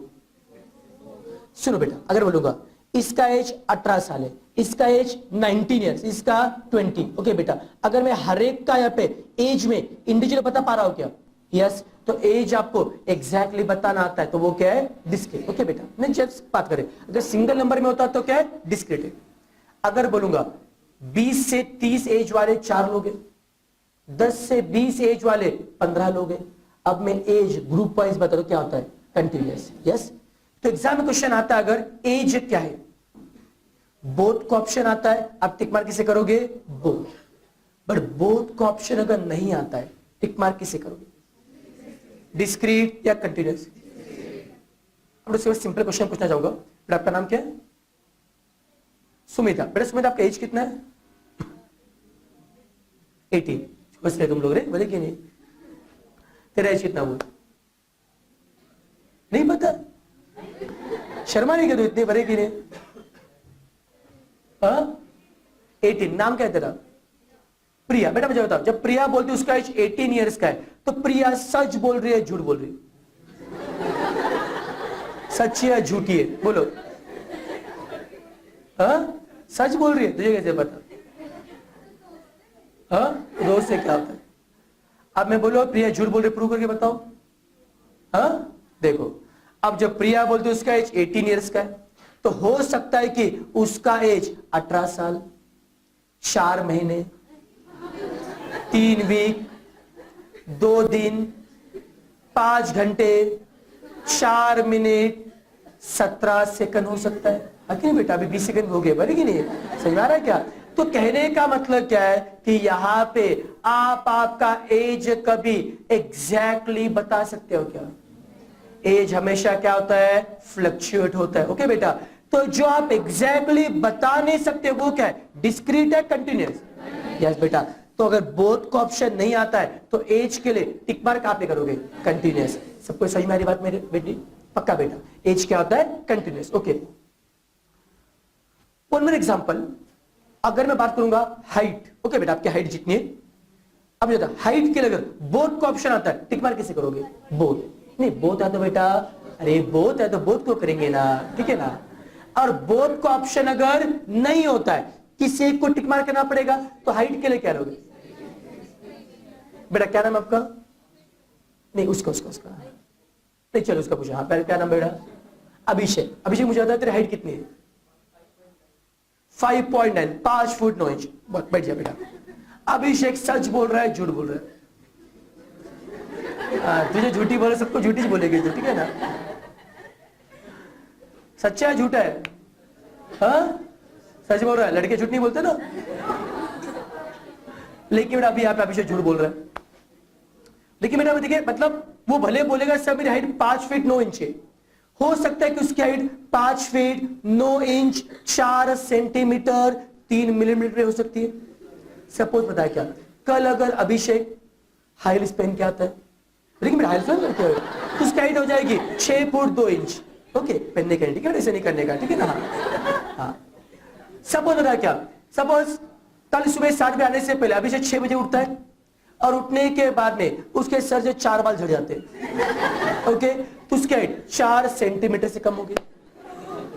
सुनो बेटा, अगर बोलूंगा इसका एज 18 साल है, इसका एज 19 ईयर्स, इसका 20, ओके बेटा, अगर मैं हर एक का यहाँ पे एज में इंडिविजुअल बता पा रहा हूं क्या? यस, तो एज आपको एग्जैक्टली बताना आता है तो वो क्या है, डिस्क्रीट, ओके बेटा। नहीं जब बात करें अगर सिंगल नंबर में होता तो क्या है, डिस्क्रीट है। अगर बोलूंगा 20 से 30 एज वाले 4 लोग हैं, 10 से 20 एज वाले 15 लोग हैं, अब मैं एज ग्रुप वाइज बता दो क्या होता है, कंटिन्यूअस। यस, तो एग्जाम में क्वेश्चन आता है अगर एज क्या है, बोथ का ऑप्शन आता है, आप टिक मार्क किसे करोगे, बोथ। बट बोथ का ऑप्शन अगर नहीं आता है, टिक मार्क किसे करोगे, डिस्क्रीट या कंटिन्यूअस? अब सिंपल क्वेश्चन पूछना चाहूंगा बेटा, आपका नाम क्या है? सुमिता। बेटा सुमिता आपका एज कितना है? 18। बस तुम लोग रे बोले कि नहीं, तेरा एज कितना बोल, नहीं पता, शर्मा नहीं कर, इतने बड़े कि नहीं? 18। नाम क्या है तेरा? प्रिया। बेटा मुझे बताओ, जब प्रिया बोलती है उसका एज 18 ईयर्स का है, तो प्रिया सच बोल रही है झूठ बोल रही है? सच्ची है झूठी है, बोलो। सच बोल रही है, तुझे कैसे पता? दोस्त से क्या होता है? अब मैं बोलो प्रिया झूठ बोल रही, प्रूव करके बताओ। देखो, अब जब प्रिया बोलती है उसका एज 18 ईयर्स का है, तो हो सकता है कि उसका एज 18 साल 4 महीने 3 वीक 2 दिन 5 घंटे 4 मिनट 17 सेकंड हो सकता है। कि नहीं बेटा, अभी 20 सेकंड हो गए, बने कि नहीं? समझ आ रहा है क्या? तो कहने का मतलब क्या है कि यहां पे आप आपका एज कभी एग्जैक्टली बता सकते हो क्या? एज हमेशा क्या होता है, फ्लक्चुएट होता है। ओके बेटा, तो जो आप एग्जैक्टली बता नहीं सकते वो क्या है, डिस्क्रीट है, कंटिन्यूअस? यस बेटा। तो अगर बोथ का ऑप्शन नहीं आता है तो एज के लिए टिक मार्क आप करोगे, कंटिन्यूअस। सबको समझ में आ रही बात मेरे बेटी? पक्का बेटा, एज क्या होता है, continuous. Okay, one more example, अगर मैं बात करूंगा हाइट। ओके बेटा, आपकी हाइट जितनी है, अब जो हाइट के लिए अगर बोथ का ऑप्शन आता है, टिक मार्क कैसे करोगे? बोथ। नहीं बोथ है तो बेटा, अरे बोथ है तो बोथ को करेंगे ना, ठीक है ना। और बोथ का ऑप्शन अगर नहीं होता है, किसी एक को टिक मार्क करना पड़ेगा, तो हाइट के लिए क्या लोगे बेटा? क्या नाम आपका? नहीं उसका उसका उसका नहीं, चलो उसका पूछा। हाँ पहले क्या नाम बेटा? अभिषेक। अभिषेक मुझे बताओ तेरी हाइट कितनी है? 5.9, 5 फुट 9 इंच। बैठ जा बेटा। अभिषेक सच बोल रहा है, झूठ बोल रहा है? तुझे झूठी बोले, सबको झूठी बोलेगी तो, ठीक है ना। सच्चा है झूठा है? सच बोल रहा है, लड़के झूठ नहीं बोलते ना। लेकिन बेटा अभी यहाँ पे अभिषेक झूठ बोल रहा है। लेकिन बेटा देखिए, मतलब वो भले बोलेगा सर मेरी हाइट 5 फीट 9 इंच है, हो सकता है कि उसकी height 5 feet 9 inch 4 centimetre 3 millimetre हो सकती है। सपोज पता है क्या, कल अगर अभिषेक हाई हील्स पहन के आता है, लेकिन मेरा हाई हील्स क्या है, तो उसकी हाइट हो जाएगी 6 फुट 2 इंच। ओके, पहनने का ठीक है, ऐसे नहीं करने का, ठीक है ना। हाँ, सपोज पता है क्या, सपोज कल सुबह 7 बजे आने से पहले अभिषेक 6 बजे उठता है, और उठने के बाद में उसके सर से 4 बाल झड़ जाते हैं। ओके, तो उसकी हाइट 4 सेंटीमीटर से कम होगी।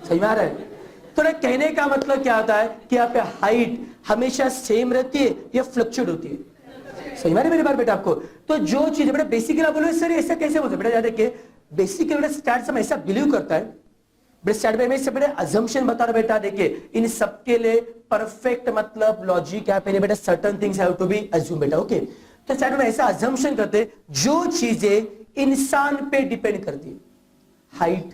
सही में आ रहा है? तो ना कहने का मतलब क्या होता है कि यहाँ पे हाइट हमेशा सेम रहती है या फ्लक्चुएट होती है? सही में मेरी बात बेटा आपको? तो जो चीज बेटा बेसिकली बोलो सर ऐसा कैसे बोलते बेटा, देखिए बेसिकली स्टैट्स हम ऐसा बिलीव करता है बेटा, अजम्पशन बता रहा बेटा। देखिए इन सबके लिए परफेक्ट मतलब लॉजिक है पहले बेटा, certain things have to be assume बेटा। ओके, तो स्टैट में ऐसा अजम्पशन करते जो चीजें इंसान पे डिपेंड करती है। हाइट,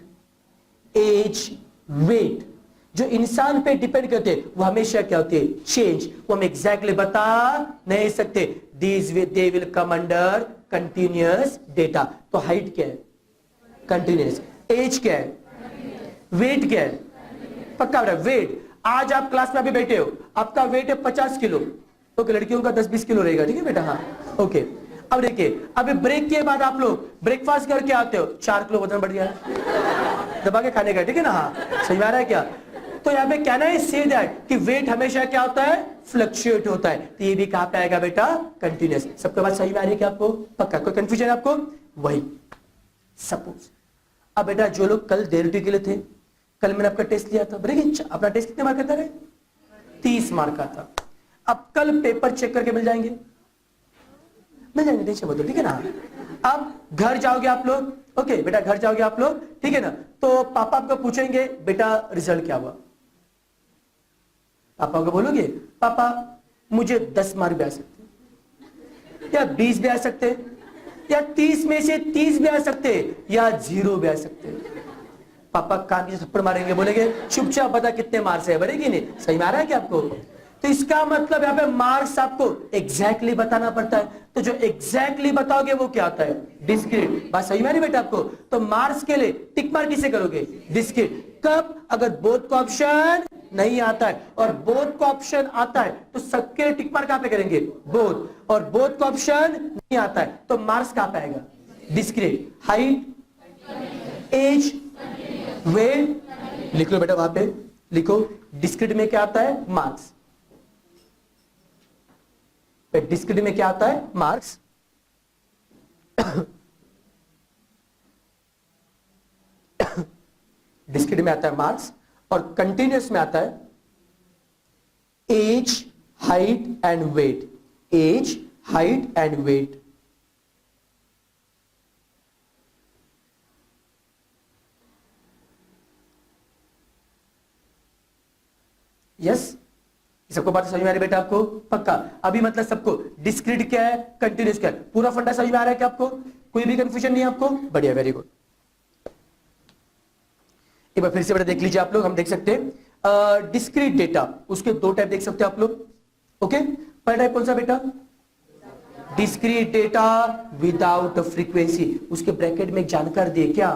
एज, वेट जो इंसान पे डिपेंड करते हैं वो हमेशा क्या होती है? चेंज। वो हम एग्जैक्टली बता नहीं सकते। They will come under continuous data. तो हाइट क्या है? कंटिन्यूअस। एज क्या है? वेट क्या है? पक्का बेटा वेट। आज आप क्लास में अभी बैठे हो, आपका वेट है 50 किलो, ओके, लड़कियों का 10-20 किलो रहेगा, ठीक है बेटा, हाँ ओके। अब देखिए, अभी ब्रेक के बाद आप लोग ब्रेकफास्ट करके आते हो, 4 किलो वजन बढ़ गया दबा के खाने का, ठीक है ना, हाँ समझ में आ रहा है क्या? तो यहाँ पे कहना है से दैट कि वेट हमेशा क्या होता है? फ्लक्चुएट होता है। तो ये भी कहां पे आएगा बेटा? कंटिन्यूअस। सबके बात सही में आ रही है क्या आपको? पक्का? कोई कंफ्यूजन है आपको? वही सपोज अब बेटा जो लोग कल डेरिवेटिव के लिए थे, कल मैंने आपका टेस्ट लिया था, बरेगी अपना टेस्ट कितने मार्क का था? 30 मार्क का था। अब कल पेपर चेक करके मिल जाएंगे, मिल जाएंगे, टेंशन मत लो, ठीक है ना। अब घर जाओगे आप लोग, ओके बेटा घर जाओगे आप लोग, ठीक है ना, तो पापा आपको पूछेंगे बेटा रिजल्ट क्या हुआ? पापा को बोलोगे पापा मुझे 10 मार्क भी आ सकते या 20 भी आ सकते या 30 में से 30 भी आ सकते या 0 भी आ सकते। पापा कान के थप्पड़ मारेंगे, बोलेंगे चुपचाप बता कितने मार्क्स है, बनेगी नहीं? सही में आ रहा है क्या आपको? तो इसका मतलब यहाँ पे मार्क्स आपको एग्जैक्टली बताना पड़ता है। तो जो एग्जैक्टली बताओगे वो क्या होता है? डिस्क्रीट। बात सही में आ रही बेटा आपको? तो मार्क्स के लिए टिक मार्क किसे करोगे? डिस्क्रीट। कब? अगर बोथ का ऑप्शन नहीं आता है, और बोथ का ऑप्शन आता है तो सबके टिक मार्क कहां पे करेंगे? बोथ। और बोथ का ऑप्शन नहीं आता है तो मार्क्स कहां पे आएगा? डिस्क्रीट। हाइट, एज, वेट लिख लो बेटा, वहां पे लिखो। डिस्क्रीट में क्या आता है? मार्क्स। डिस्क्रीट में क्या आता है? मार्क्स। डिस्क्रीट में आता है मार्क्स, और कंटिन्यूअस में आता है age, height and weight. Age, height and weight. Yes, सबको बात समझ में आ रही है बेटा आपको? पक्का? अभी मतलब सबको डिस्क्रीट क्या है, कंटिन्यूअस क्या है, पूरा फंडा समझ में आ रहा है क्या आपको? कोई भी कंफ्यूजन नहीं है आपको? बढ़िया, वेरी गुड। एक बार फिर से बेटा देख लीजिए आप लोग, हम देख सकते हैं डिस्क्रीट डेटा, उसके 2 टाइप देख सकते हैं आप लोग, ओके। पहला टाइप कौन सा बेटा? Discrete data without frequency. उसके ब्रैकेट में एक जानकारी दिए क्या?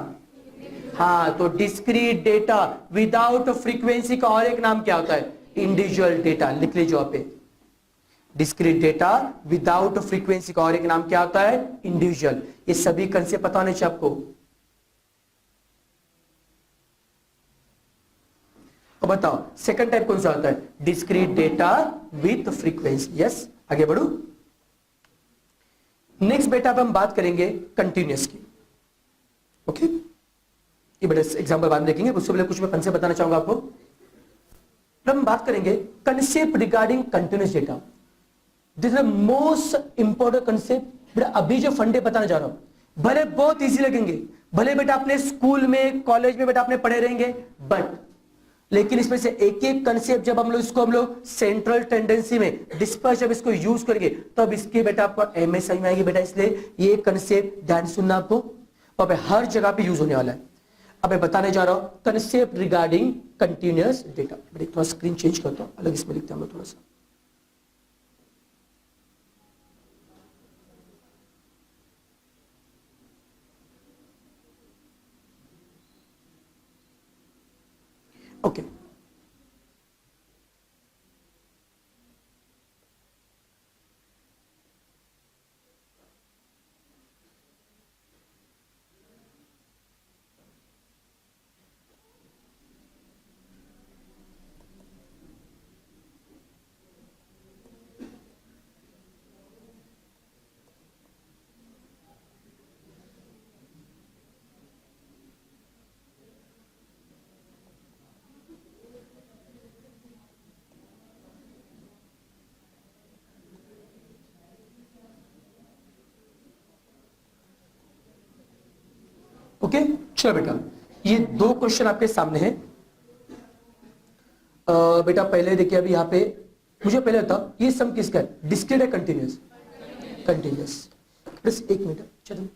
हाँ, तो डिस्क्रीट डेटा विदाउट फ्रीक्वेंसी का और एक नाम क्या होता है? Individual data. लिख लीजिए आप पे, डिस्क्रीट डेटा विदाउट फ्रीक्वेंसी का और एक नाम क्या होता है? इंडिविजुअल। ये सभी कंसेप्ट पता होने चाहिए आपको। अब बताओ सेकंड टाइप कौन सा होता है? Discrete data with frequency. Yes, आगे बढ़ू। नेक्स्ट बेटा अब हम बात करेंगे कंटिन्यूअस की, ओके। ये बेटा एग्जांपल बाद में देखेंगे, उससे पहले कुछ मैं कंसेप्ट बताना चाहूंगा आपको। हम बात करेंगे concept regarding continuous data. This is the most important concept. बेटा अभी जो फंडे बताने जा रहा हूं भले बहुत इजी लगेंगे, भले बेटा अपने स्कूल में कॉलेज में बेटा आपने पढ़े रहेंगे, बट लेकिन इसमें से एक एक कंसेप्ट जब हम लोग सेंट्रल टेंडेंसी में डिस्पर्स जब इसको यूज करेंगे तब तो इसके बेटा आपको एमएस समझ में आएगी बेटा। इसलिए ये कंसेप्ट ध्यान सुनना आपको, और हर जगह पे यूज होने वाला है। अब मैं बताने जा रहा हूं कंसेप्ट रिगार्डिंग कंटिन्यूअस डेटा। थोड़ा स्क्रीन चेंज करता हूं, अलग इसमें लिखते हैं हम लोग थोड़ा सा। ओके, ओके चलो बेटा, ये 2 क्वेश्चन आपके सामने हैं। बेटा पहले देखिए, अभी यहां पे मुझे पहले बताओ ये सम किसका है? डिस्क्रीट है कंटिन्यूअस? कंटिन्यूअस। बस 1 मिनट चलो।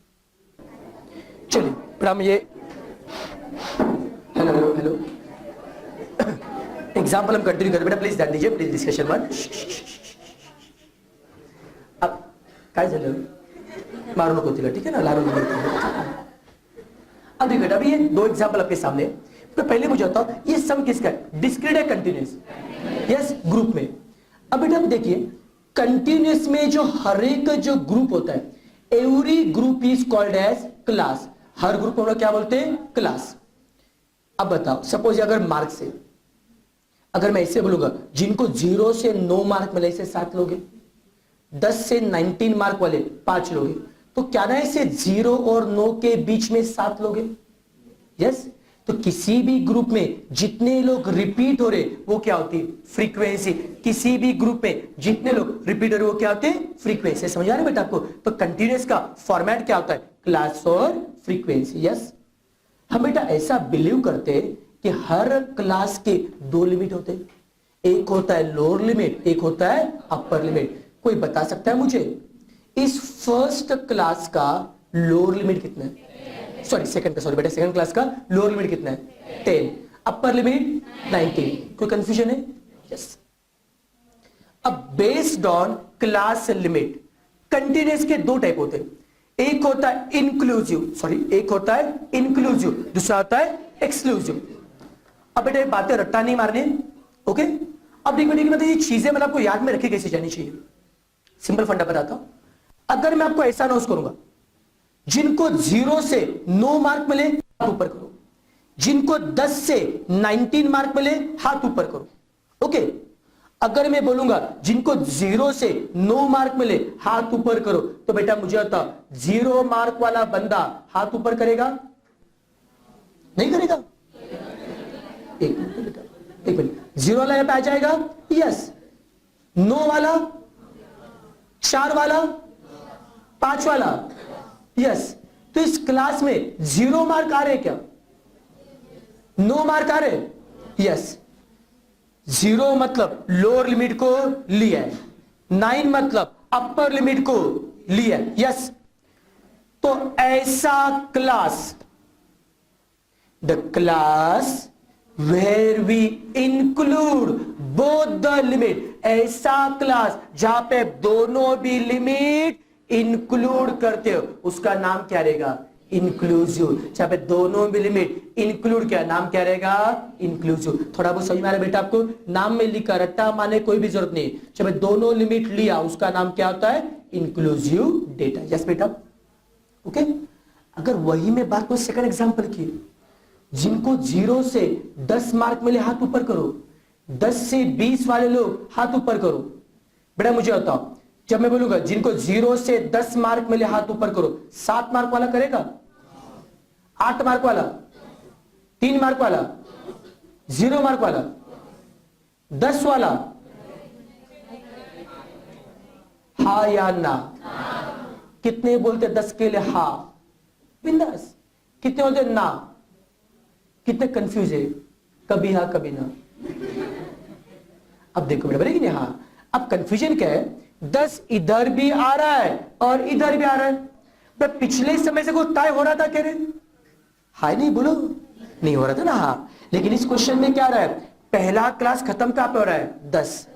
चलिए फिर हम ये हेलो हेलो हेलो एग्जाम्पल हम कंटिन्यू करें बेटा, प्लीज ध्यान दीजिए, प्लीज डिस्कशन वन. अब काय झालं, मारू नको तिला, ठीक है ना, लारू नको. अब देखो बेटा, अभी ये दो एग्जाम्पल आपके सामने. तो पहले मुझे बताओ ये सम किसका है, डिस्क्रीट है कंटिन्यूअस? यस, ग्रुप में. अब बेटा आप देखिए कंटिन्यूअस में जो हर एक जो ग्रुप होता है, every group is called as class. हर ग्रुप को हम लोग क्या बोलते हैं, क्लास. अब बताओ सपोज अगर मार्क से, अगर मैं ऐसे बोलूंगा जिनको 0 से 9 मार्क मिले इसे 7 लोग हैं, 10 से 19 मार्क वाले 5 लोग हैं, तो क्या ना इसे 0 और 9 के बीच में 7 लोग हैं? यस. तो किसी भी ग्रुप में जितने लोग रिपीट हो रहे वो क्या होती है, फ्रीक्वेंसी. किसी भी ग्रुप में जितने लोग रिपीट हो रहे वो क्या होते हैं, फ्रीक्वेंसी. समझ आ रहा है बेटा आपको? तो कंटिन्यूअस का फॉर्मेट क्या होता है, क्लास और फ्रीक्वेंसी. यस. हम बेटा ऐसा बिलीव करते हैं कि हर क्लास के 2 लिमिट होते हैं. एक होता है लोअर लिमिट, एक होता है अपर लिमिट. कोई बता सकता है मुझे इस फर्स्ट क्लास का लोअर लिमिट कितना है? सॉरी सेकंड का, सॉरी बेटा, सेकंड क्लास का लोअर लिमिट कितना है? 10. Upper limit 19. कोई कंफ्यूजन है? यस. अब based on class limit continuous के 2 टाइप होते हैं. एक होता है इंक्लूसिव, सॉरी एक होता है इंक्लूसिव, दूसरा होता है एक्सक्लूसिव. अब बेटा बातें रट्टा नहीं मारने. ओके. अब देखो मतलब ये चीजें मतलब आपको याद में रखी कैसे जानी चाहिए. सिंपल फंडा बताता हूं. अगर मैं आपको ऐसा अनाउंस करूंगा जिनको 0 से 9 मार्क मिले हाथ ऊपर करो, जिनको 10 से 19 मार्क मिले हाथ ऊपर करो. ओके. अगर मैं बोलूंगा जिनको 0 से 9 मार्क मिले हाथ ऊपर करो, तो बेटा मुझे बता 0 मार्क वाला बंदा हाथ ऊपर करेगा? नहीं करेगा. एक मिनट बेटा, एक मिनट. 0 वाला यहां पे आ जाएगा? यस. 9 वाला, 4 वाला, 5 वाला? यस. तो इस क्लास में 0 मार्क आ रहे क्या? 9 मार्क आ रहे? यस. 0 मतलब लोअर लिमिट को लिया है, 9 मतलब अपर लिमिट को लिया है. यस. तो ऐसा class, the class where we include both the limit, ऐसा क्लास जहां पे दोनों भी लिमिट इंक्लूड करते हो उसका नाम क्या रहेगा, इंक्लूसिव. जहां पे दोनों भी लिमिट इंक्लूड किया नाम क्या रहेगा, इंक्लूसिव. थोड़ा बहुत समझ में आ रहा है बेटा आपको? नाम में लिखा, रट्टा माने कोई भी जरूरत नहीं. जब दोनों लिमिट लिया उसका नाम क्या होता है, इंक्लूसिव डेटा. यस बेटा. ओके. अगर वही में बात को सेकंड एग्जांपल की, जिनको 0 से 10 मार्क मिले हाथ ऊपर करो, 10 से 20 वाले लोग हाथ ऊपर करो. बेटा मुझे बताओ जब मैं बोलूंगा जिनको 0 से 10 मार्क मिले हाथ ऊपर करो, 7 मार्क वाला करेगा? 8 मार्क वाला? 3 मार्क वाला? 0 मार्क वाला? 10 वाला? हा या ना? कितने बोलते 10 के लिए हा? बिंदास. कितने बोलते ना? कितने कंफ्यूज है? कभी हाँ कभी ना. अब देखो बेटा, बराबर हाँ. अब कंफ्यूजन क्या है, 10 इधर भी आ रहा है और इधर भी आ रहा है. तो पिछले समय से कोई तय हो रहा था कह रहे? हाय नहीं बोलो, नहीं हो रहा था ना. हाँ. लेकिन इस क्वेश्चन में क्या आ रहा है, पहला क्लास खत्म कहां पे हो रहा है, 10.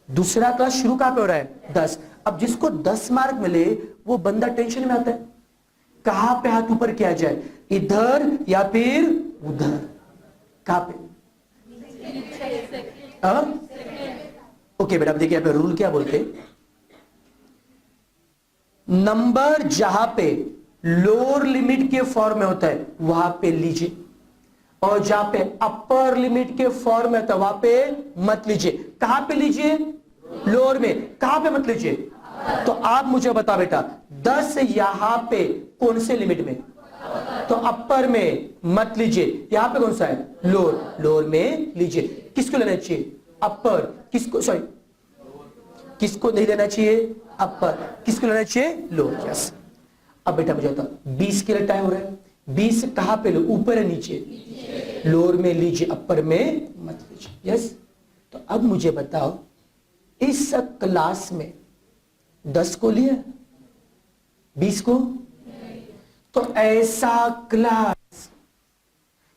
दूसरा क्लास शुरू कहां पे हो रहा है, 10. अब जिसको 10 मार्क मिले वो बंदा टेंशन में आता है, कहां पे हाथ ऊपर किया जाए, इधर या फिर उधर? कहां पे? ओके बेटा, देखिए यहाँ पे रूल क्या बोलते, नंबर जहां पे लोअर लिमिट के फॉर्म में होता है वहां पे लीजिए, और जहां पे अपर लिमिट के फॉर्म में होता है वहां पे मत लीजिए. कहां पे लीजिए, लोअर में. कहां पे मत लीजिए? तो आप मुझे बता बेटा, 10 यहां पे कौन से लिमिट में, तो अपर में मत लीजिए. यहां पे कौन सा है, लोअर. लोअर में लीजिए. किसको लेना चाहिए, अपर. किसको, सॉरी किसको नहीं लेना चाहिए, अपर. किसको लेना चाहिए, लोअर. यस. अब बेटा मुझे बताओ 20 के लिए टाइम हो रहा है, 20 कहां पे लो, ऊपर है नीचे? लोअर में लीजिए, अपर में मत लीजिए. यस. तो अब मुझे बताओ इस क्लास में 10 को लिया, 20 को? तो ऐसा क्लास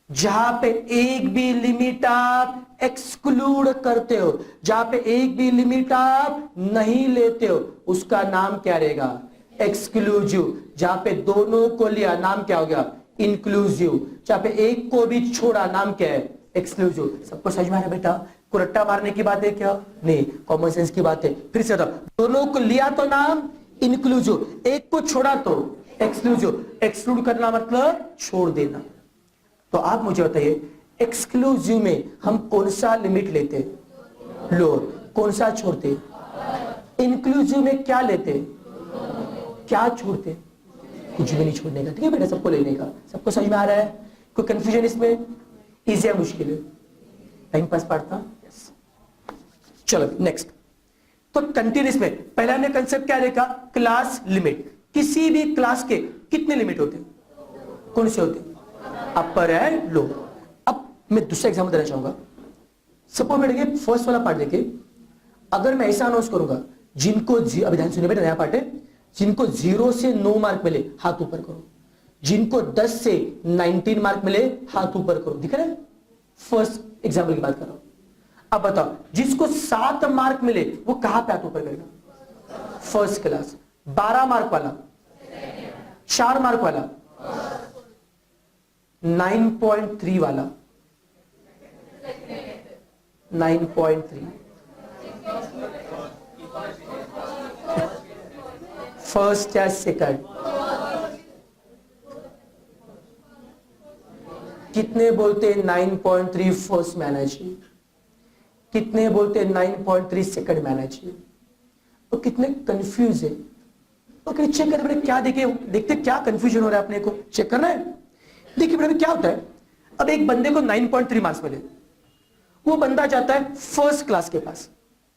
जहां पे एक भी लिमिट आप एक्सक्लूड करते हो, जहां पे एक भी लिमिट आप नहीं लेते हो, उसका नाम क्या रहेगा? एक्सक्लूसिव। जहां पे दोनों को लिया नाम क्या हो गया? इंक्लूसिव। जहां पे एक को भी छोड़ा नाम क्या है? एक्सक्लूसिव। सबको समझ में आ रहा है बेटा? को रट्टा मारने की बात है क्या? नहीं, कॉमन सेंस की बात है। फिर से दोनों को लिया तो नाम इंक्लूसिव, एक को छोड़ा तो एक्सक्लूसिव। एक्सक्लूड करना मतलब छोड़ देना। तो आप मुझे बताइए, एक्सक्लूसिव में हम कौन सा लिमिट लेते? लोअर। कौन सा छोड़ते? इंक्लूसिव में क्या लेते? क्या छोड़ते? कुछ भी नहीं छोड़ने का। ठीक है बेटा, सबको लेने का। सबको समझ में आ रहा है? कोई कंफ्यूजन इसमें? इजी है मुश्किल है? टाइम पास पढ़ता। यस, चलो नेक्स्ट। तो कंटिन्यूस में पहला हमने कंसेप्ट क्या देखा? Class limit. किसी भी क्लास के कितने लिमिट होते हैं? कौन से होते हैं? अपर एंड लो। अब मैं दूसरा एग्जाम्पल देना चाहूंगा। सपोज में देखिए, फर्स्ट वाला पार्ट देखिए, अगर मैं ऐसा अनाउंस करूंगा, जिनको अभी ध्यान सुनिए बेटा, नया पार्ट है, जिनको 0 से 9 मार्क मिले हाथ ऊपर करो, जिनको 10 से 19 मार्क मिले हाथ ऊपर करो। दिख रहा है? फर्स्ट एग्जाम्पल की बात कर रहा हूं। अब बताओ, जिसको 7 मार्क मिले वो कहां पे हाथ ऊपर करेगा? First class. 12 मार्क वाला, 4 मार्क वाला, 9.3 वाला, 9.3 फर्स्ट या सेकंड? कितने बोलते हैं 9.3 फर्स्ट में आना चाहिए? कितने बोलते हैं 9.3 सेकंड में आना चाहिए? तो कितने कंफ्यूज है? ओके, चेक करें बेटा, क्या देखते क्या कंफ्यूजन हो रहा है अपने को, चेक करना है। देखिए बेटा, क्या होता है, अब एक बंदे को 9.3 मार्क्स मिले, वो बंदा जाता है फर्स्ट क्लास के पास।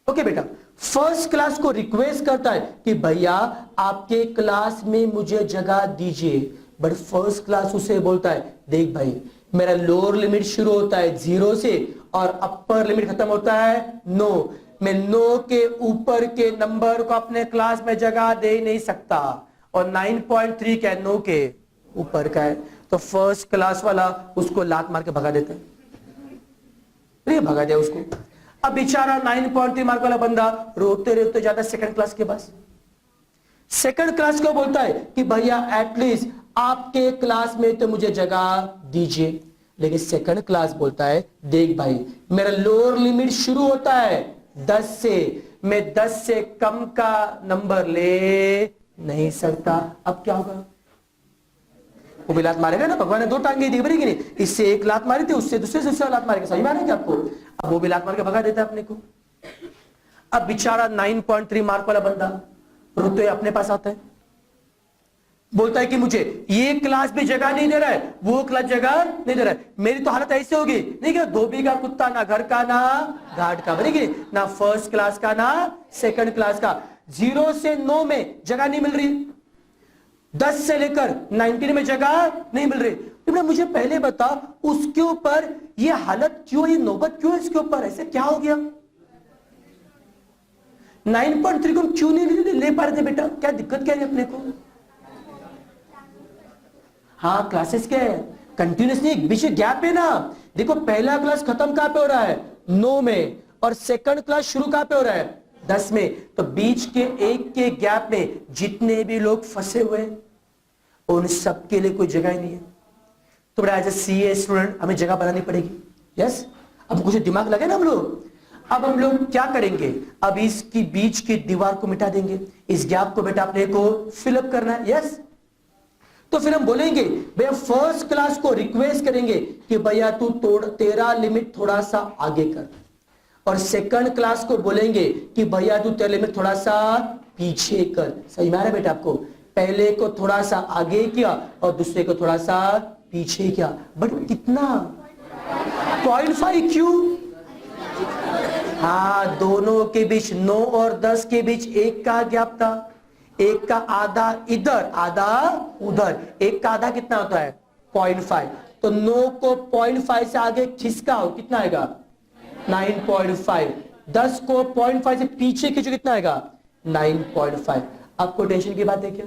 ओके बेटा, फर्स्ट क्लास को रिक्वेस्ट करता है कि भैया आपके क्लास में मुझे जगह दीजिए, बट फर्स्ट क्लास उसे बोलता है, देख भाई, मेरा लोअर लिमिट शुरू होता है 0 से और अपर लिमिट खत्म होता है 9। मैं 9 के ऊपर के नंबर को अपने क्लास में जगह दे ही नहीं सकता, और 9.3 क्या है? 9 के ऊपर का है। तो फर्स्ट क्लास वाला उसको लात मार के भगा देता है, भगा दिया उसको। अब बेचारा 9.3 मार्क वाला बंदा रोते रोते जाता है सेकंड क्लास के पास। सेकंड क्लास को बोलता है कि भैया एटलीस्ट आपके क्लास में तो मुझे जगह दीजिए, लेकिन सेकंड क्लास बोलता है, देख भाई, मेरा लोअर लिमिट शुरू होता है 10 से, मैं 10 से कम का नंबर ले नहीं सकता। अब क्या होगा? वो भी लात मारेगा ना, भगवान ने 2 टांगे दी, बड़ी नहीं, इससे एक लात मारी थी, उससे दूसरे लात मारेगा। सही मारेंगे आपको? अब वो भी लात मार के भगा देता है अपने को। अब बेचारा 9.3 मार्क वाला बंदा रोते अपने पास आता है, बोलता है कि मुझे ये क्लास भी जगह नहीं दे रहा है, वो क्लास जगह नहीं दे रहा है, मेरी तो हालत ऐसे होगी, नहीं क्या, धोबी का कुत्ता, ना घर का ना घाट का, बनेगी ना फर्स्ट क्लास का ना सेकंड क्लास का। 0 से 9 में जगह नहीं मिल रही, 10 से लेकर 19 में जगह नहीं मिल रही। तो मुझे पहले बता, उसके ऊपर ये हालत क्यों, ये नौबत क्यों है इसके ऊपर, ऐसे क्या हो गया? 9.3 को क्यों नहीं ले पा रहे थे बेटा? क्या दिक्कत क्या है अपने को? हाँ, क्लासेस क्या है, कंटिन्यूस नहीं, बीच में गैप है ना। देखो, पहला क्लास खत्म कहां पे हो रहा है? 9 में, और सेकंड क्लास शुरू कहां पे हो रहा है? 10 में। तो बीच के एक के गैप में जितने भी लोग फंसे हुए उन सबके लिए कोई जगह ही नहीं है। तो बड़ा एज ए सीए स्टूडेंट हमें जगह बनानी पड़ेगी। यस, अब कुछ दिमाग लगे ना हम लोग। अब हम लोग क्या करेंगे? अब इसकी बीच की दीवार को मिटा देंगे, इस गैप को बेटा अपने को फिलअप करना है। यस, तो फिर हम बोलेंगे भैया, फर्स्ट क्लास को रिक्वेस्ट करेंगे कि भैया तू तेरा लिमिट थोड़ा सा आगे कर, और सेकंड क्लास को बोलेंगे कि भैया तू तेरा लिमिट थोड़ा सा पीछे कर। सही में आ रहा है बेटा आपको? पहले को थोड़ा सा आगे किया और दूसरे को थोड़ा सा पीछे किया, बट कितना? 0.5 क्यों? हाँ, दोनों के बीच 9 और 10 के बीच एक का गैप था, एक का आधा इधर आधा उधर, एक का आधा कितना होता है? 0.5। तो 9 को 0.5 से आगे खिसकाओ, कितना आएगा? 9.5। 10 को 0.5 से पीछे खींचो, कितना आएगा? 9.5। आपको टेंशन की बात है क्या?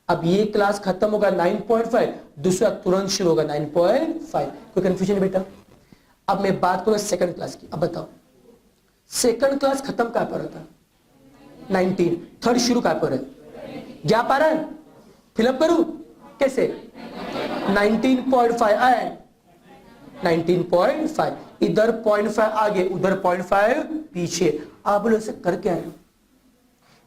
अब ये क्लास खत्म होगा 9.5, दूसरा तुरंत शुरू होगा 9.5। कोई कंफ्यूजन है बेटा? अब मैं बात करूं सेकंड क्लास की। अब बताओ सेकंड क्लास खत्म कहां पर होता? 19। थर्ड शुरू कहां पर है? गैप आ रहा है? फिलअप करूं कैसे? 19.5 आए, 19.5 इधर 0.5 आगे, उधर 0.5 पीछे। आप बोलो इसे कर क्या है?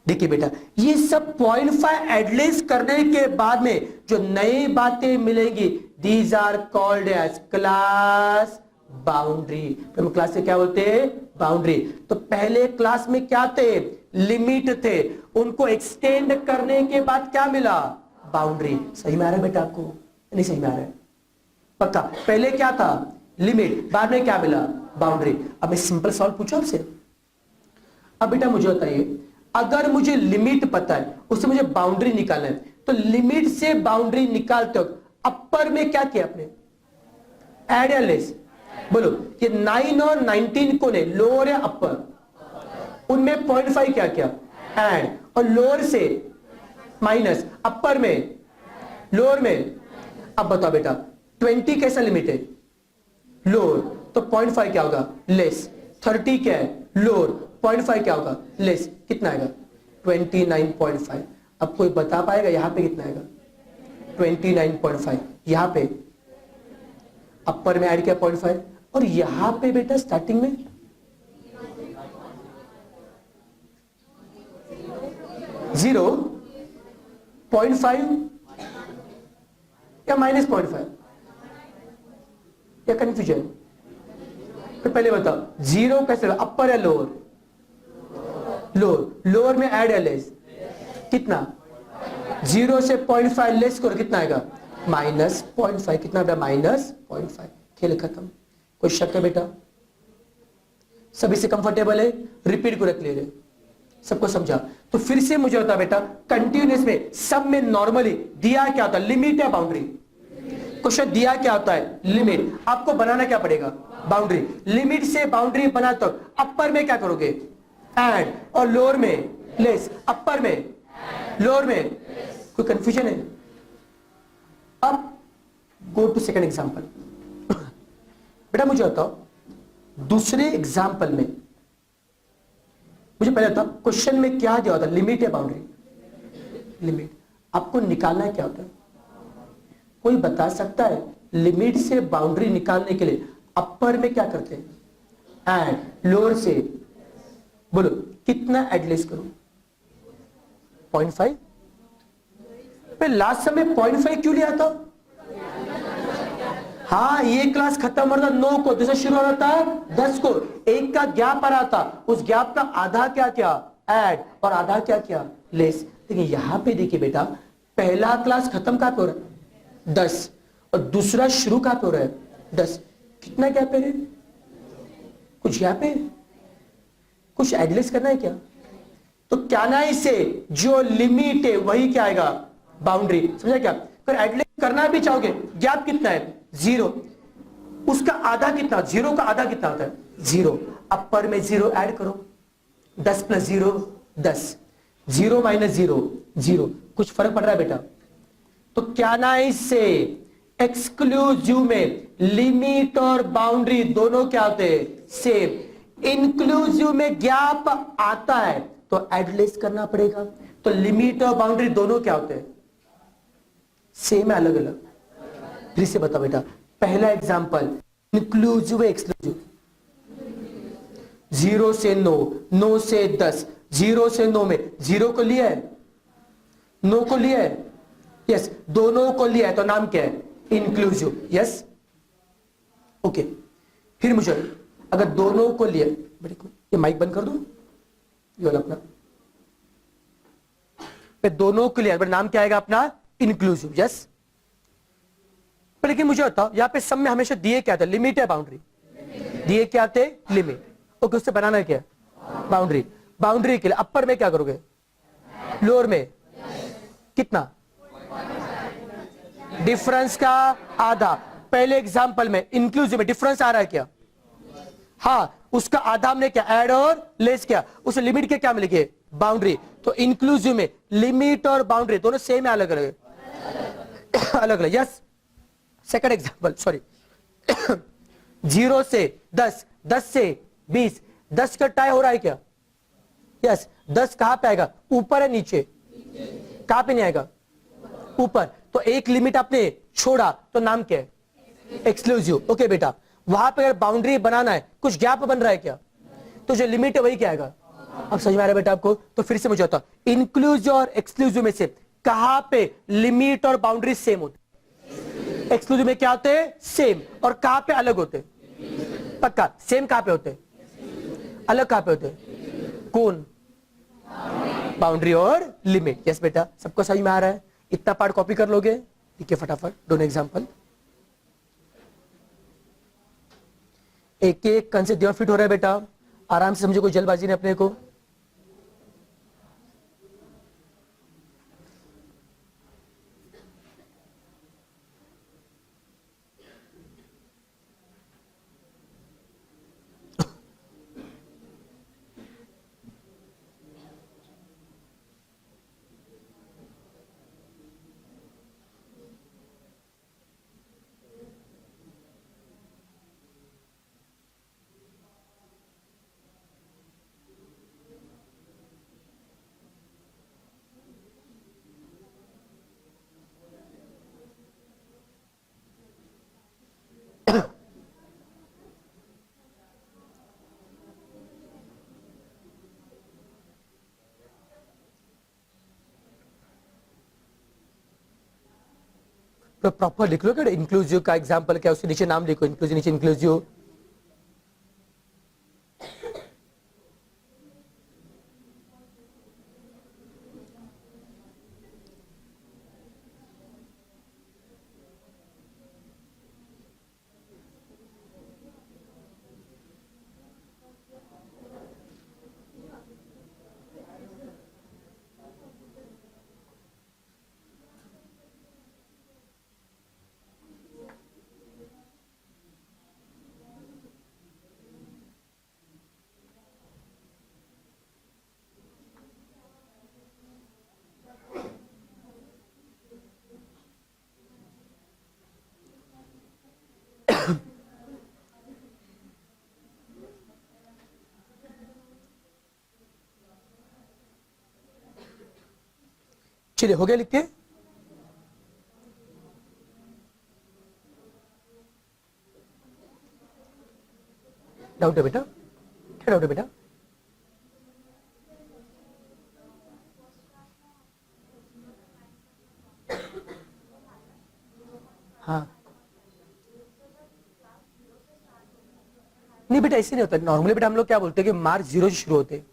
देखिए बेटा, ये सब 0.5 एडलेस करने के बाद में जो नई बातें मिलेंगी, these are called as class boundary. तो क्लास से क्या बोलते हैं? बाउंड्री। तो पहले क्लास में क्या थे? लिमिट थे, उनको एक्सटेंड करने के बाद क्या मिला? बाउंड्री। सही में आ रहा है बेटा आपको? नहीं सही में आ रहा है? पक्का? पहले क्या था? लिमिट, बाद में क्या मिला? बाउंड्री। अब मैं सिंपल सवाल पूछूं आपसे। अब बेटा मुझे बताइए, अगर मुझे लिमिट पता है, उससे मुझे बाउंड्री निकालना है, तो लिमिट से बाउंड्री निकालते वक्त अपर में क्या किया आपने? ऐड या लेस? बोलो, ये 9 और 19 को ने लोअर या अपर? उनमें 0.5 क्या किया? ऐड। और लोअर से माइनस, अपर में, लोअर में। अब बताओ बेटा 20 कैसा लिमिट है? लोअर, तो 0.5 क्या होगा? लेस। 30 क्या है? लोअर, 0.5 क्या होगा? लेस। कितना आएगा? 29.5। अब कोई बता पाएगा यहां पे कितना आएगा? 29.5। यहां पे अपर में ऐड किया 0.5, और यहां पे बेटा स्टार्टिंग में 0.5 या -0.5 या कंफ्यूजन? तो पहले बताओ जीरो कैसे, अपर या लोअर? लोअर। लोअर में ऐड या लेस? कितना? 0 से 0.5 लेस करो, कितना आएगा? -0.5। कितना बेटा? -0.5। खेल खत्म। कोई शक है बेटा? सभी से कंफर्टेबल है? रिपीट को रख ले रहे, सबको समझा? तो फिर से मुझे बता बेटा, कंटिन्यूअस में सब में नॉर्मली दिया क्या होता है? लिमिट या बाउंड्री? क्वेश्चन दिया क्या होता है? लिमिट। आपको बनाना क्या पड़ेगा? बाउंड्री। लिमिट से बाउंड्री बना तो अपर में क्या करोगे? ऐड। और लोअर में लेस। अपर में, लोअर में। कोई कंफ्यूजन है? अब गो टू सेकंड एग्जांपल। बेटा मुझे बताओ दूसरे एग्जांपल में, मुझे पहले बताओ क्वेश्चन में क्या दिया होता है? लिमिट या बाउंड्री? लिमिट। आपको निकालना क्या होता है? कोई बता सकता है? लिमिट से बाउंड्री निकालने के लिए अपर में क्या करते हैं? ऐड। लोअर से बोलो कितना एडलेस करूं? 0.5। पे लास्ट समय 0.5 क्यों लिया था? हाँ, ये क्लास खत्म हो रहा था 9 को, दूसरा शुरू हो रहा था 10 को। एक का गैप आ रहा था, उस गैप का आधा क्या किया? ऐड। और आधा क्या किया? लेस। देखिए यहां पे देखिए बेटा, पहला क्लास खत्म कहां पे हो रहा है? 10। और दूसरा शुरू कहां पे हो रहा है? 10। कितना गैप है? कुछ गैप है? कुछ एडलेस करना है क्या? तो क्या ना इसे जो लिमिट है वही क्या आएगा? बाउंड्री। समझा क्या? अगर एडलेस करना भी चाहोगे, गैप कितना है? 0। उसका आधा कितना? 0 का आधा कितना होता है? 0। अपर में 0 ऐड करो, 10 + 0 10। 0 - 0 0। कुछ फर्क पड़ रहा है बेटा? तो क्या ना इससे एक्सक्लूसिव में लिमिट और बाउंड्री दोनों क्या होते हैं? सेम। इंक्लूसिव में गैप आता है तो एडलेस करना पड़ेगा। तो लिमिट और बाउंड्री दोनों क्या होते हैं? सेम है, अलग अलग? फिर से बता बेटा, पहला एग्जांपल इंक्लूसिव है एक्सक्लूसिव? 0 से 9, 9 से 10, 0 से 9 में 0 को लिया है, 9 को लिया है? यस, दोनों को लिया है, तो नाम क्या है? इंक्लूसिव। Yes, okay. फिर मुझे अगर दोनों को लिया, ये माइक बंद कर दो, ये वाला अपना, दोनों को लिया, नाम क्या आएगा अपना? इंक्लूसिव। यस। लेकिन मुझे बताओ यहां पे सब में हमेशा दिए क्या थे? लिमिट या बाउंड्री? दिए क्या थे? लिमिट। ओके, उससे बनाना क्या? बाउंड्री। बाउंड्री के लिए अपर में क्या करोगे? लोअर में कितना? डिफरेंस का आधा। पहले एग्जांपल में इंक्लूसिव में डिफरेंस आ रहा है क्या? हाँ, उसका आधा हमने क्या? ऐड और लेस किया, उसे लिमिट के क्या मिल गए? बाउंड्री। तो इंक्लूसिव में लिमिट और बाउंड्री दोनों सेम है, अलग अलग? अलग अलग, यस। Second example, sorry. 0 से 10, 10 से 20, 10 का टाई हो रहा है क्या? यस। 10 कहां पे आएगा, ऊपर है नीचे? कहां पे नहीं आएगा, ऊपर। तो एक लिमिट आपने छोड़ा तो नाम क्या है, एक्सक्लूसिव। ओके बेटा, वहां पे अगर बाउंड्री बनाना है, कुछ गैप बन रहा है क्या, तो जो लिमिट है वही क्या आएगा। अब समझ में आ रहा है बेटा आपको? तो फिर से मुझे होता इंक्लूसिव और एक्सक्लूसिव में से कहां पे लिमिट और बाउंड्री सेम होते? एक्सक्लूसिव में क्या होते हैं, सेम। और कहां पे अलग होते? पक्का सेम। कहां पे होते, अलग कहां पे होते? कौन? बाउंड्री और लिमिट। यस बेटा, सबको समझ में आ रहा है? इतना पार्ट कॉपी कर लोगे? लिखिए फटाफट दोनों एग्जांपल। एक एक कंसेप्ट फिट हो रहा है बेटा, आराम से समझो, कोई जल्दबाजी नहीं अपने को। तो प्रॉपर लिख लो कि इंक्लूसिव का एग्जांपल क्या है, उसके नीचे नाम लिखो, इंक्लूसिव नीचे इंक्लूसिव। चलिए, हो गया लिख के? डाउट है बेटा? क्या डाउट है बेटा? हाँ, नहीं बेटा ऐसे नहीं होता। नॉर्मली बेटा हम लोग क्या बोलते हैं कि मार्क 0 से शुरू होते हैं।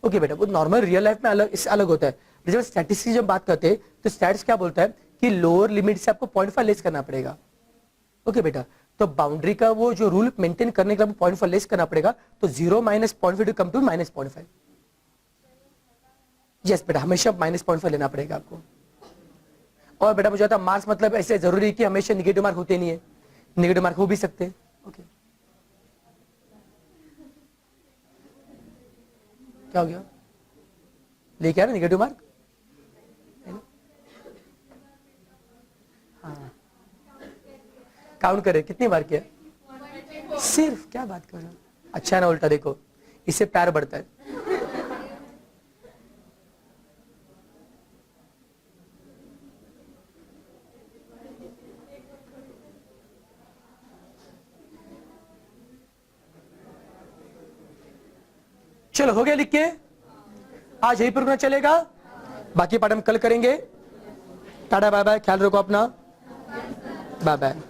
ओके बेटा, वो नॉर्मल रियल लाइफ में अलग, इससे अलग होता है। जब स्टैटिस्टिक्स जब बात करते हैं तो स्टैट्स क्या बोलता है कि लोअर लिमिट से आपको 0.5 लेस करना पड़ेगा। ओके बेटा, तो बाउंड्री का वो जो रूल मेंटेन करने के लिए 0.5 लेस करना पड़ेगा, तो 0 minus 0.5 come to minus 0.5। Yes बेटा, हमेशा माइनस 0.5 लेना पड़ेगा आपको। और बेटा मुझे आता मार्क्स मतलब ऐसे जरूरी कि हमेशा निगेटिव मार्क होते नहीं है, निगेटिव मार्क हो भी सकते हैं। ओके, क्या हो गया, लेके आ रहे निगेटिव मार्क? हाँ, काउंट करें कितनी बार किया? सिर्फ, क्या बात कर रहे हो? अच्छा है ना, उल्टा देखो, इससे प्यार बढ़ता है। चलो हो गया लिख के? आज यही पर चलेगा, बाकी पाठ हम कल करेंगे। टाटा बाय बाय, ख्याल रखो अपना, बाय बाय।